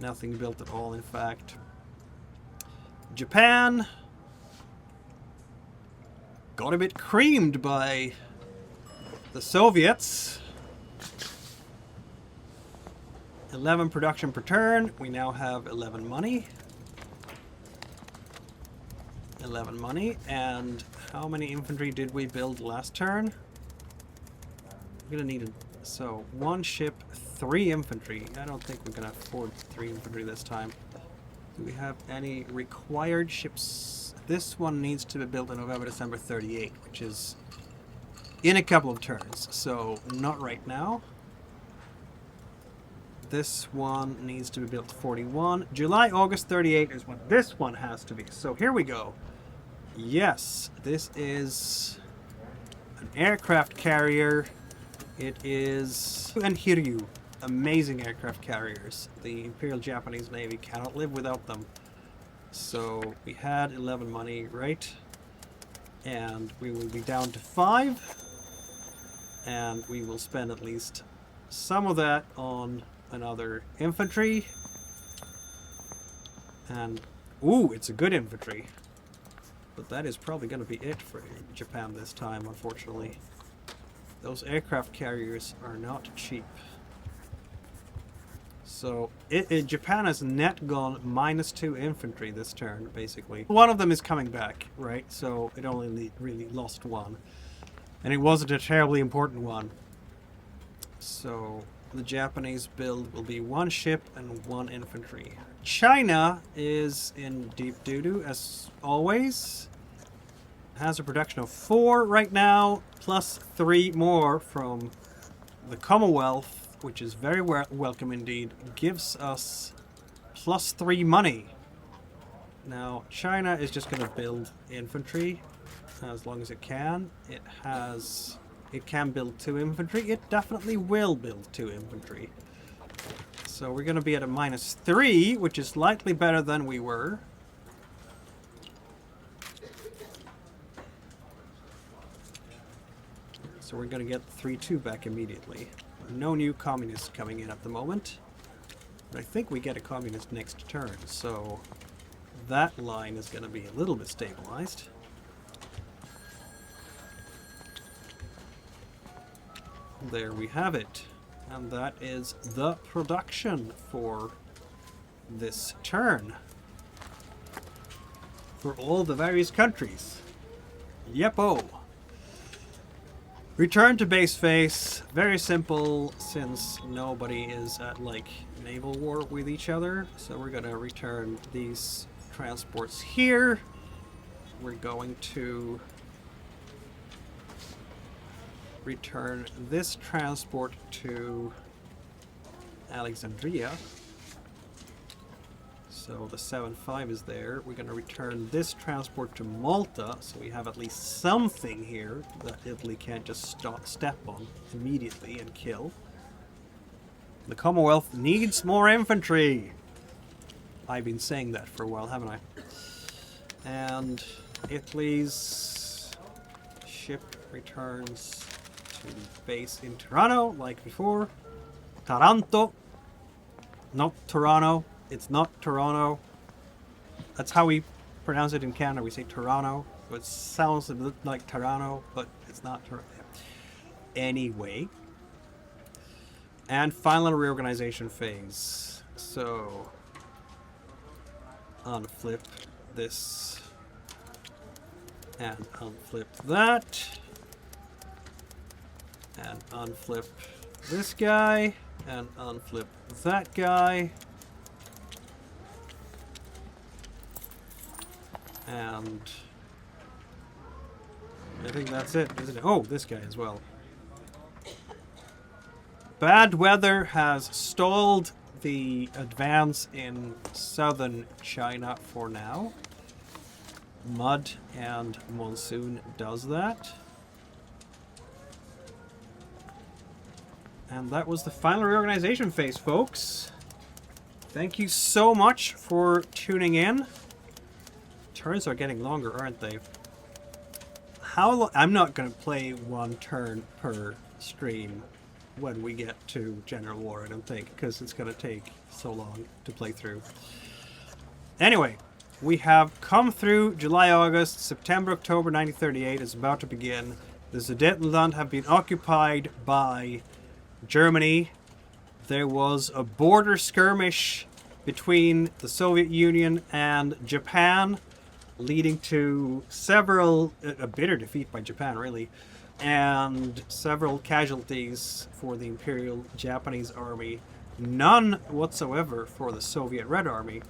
Nothing built at all, in fact. Japan got a bit creamed by the Soviets. 11 production per turn. We now have 11 money. 11 money. And how many infantry did we build last turn? I'm gonna need a... So, 1 ship, 3 infantry. I don't think we're gonna afford 3 infantry this time. Do we have any required ships? This one needs to be built in November, December 38, which is in a couple of turns. So, not right now. This one needs to be built 41. July, August 38 is when this one has to be. So here we go. Yes, this is an aircraft carrier. It is... And Hiryu. Amazing aircraft carriers. The Imperial Japanese Navy cannot live without them. So we had 11 money, right? And we will be down to 5. And we will spend at least some of that on another infantry. And ooh, it's a good infantry. But that is probably going to be it for Japan this time, unfortunately. Those aircraft carriers are not cheap. So Japan has net gone -2 infantry this turn, basically. One of them is coming back, right? So it only really lost 1. And it wasn't a terribly important one. So the Japanese build will be 1 ship and 1 infantry. China is in deep doo-doo, as always. Has a production of 4 right now, plus 3 more from the Commonwealth, which is very welcome indeed. Gives us plus 3 money. Now, China is just going to build infantry as long as it can. It can build 2 infantry. It definitely will build 2 infantry. So we're going to be at a -3, which is slightly better than we were. So we're going to get 3-2 back immediately. No new communists coming in at the moment. But I think we get a communist next turn, so that line is going to be a little bit stabilized. There we have it. And that is the production for this turn. For all the various countries. Yepo! Return to base phase. Very simple, since nobody is at, like, naval war with each other. So we're gonna return these transports here. We're going to return this transport to Alexandria. So the 7-5 is there. We're going to return this transport to Malta, so we have at least something here that Italy can't just step on immediately and kill. The Commonwealth needs more infantry! I've been saying that for a while, haven't I? And Italy's ship returns to base in Toronto, like before. Taranto. Not Toronto. It's not Toronto. That's how we pronounce it in Canada. We say Toronto. It sounds a bit like Toronto, but it's not Toronto. Anyway. And final reorganization phase. So, unflip this. And unflip that. And unflip this guy. And unflip that guy. And I think that's it, isn't it? Oh, this guy as well. Bad weather has stalled the advance in southern China for now. Mud and Monsoon does that. And that was the final reorganization phase, folks. Thank you so much for tuning in. Turns are getting longer, aren't they? I'm not going to play one turn per stream when we get to General War, I don't think, because it's going to take so long to play through. Anyway, we have come through July, August, September, October 1938 is about to begin. The Sudetenland have been occupied by Germany. There was a border skirmish between the Soviet Union and Japan, leading to a bitter defeat by Japan, really, and several casualties for the Imperial Japanese Army. None whatsoever for the Soviet Red Army,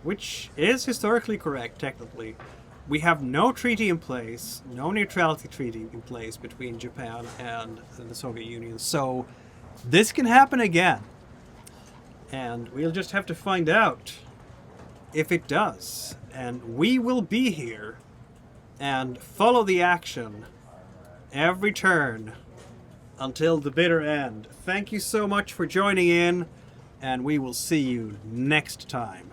which is historically correct, technically. We have no treaty in place, no neutrality treaty in place between Japan and the Soviet Union, so this can happen again. And we'll just have to find out if it does. And we will be here and follow the action every turn until the bitter end. Thank you so much for joining in, and we will see you next time.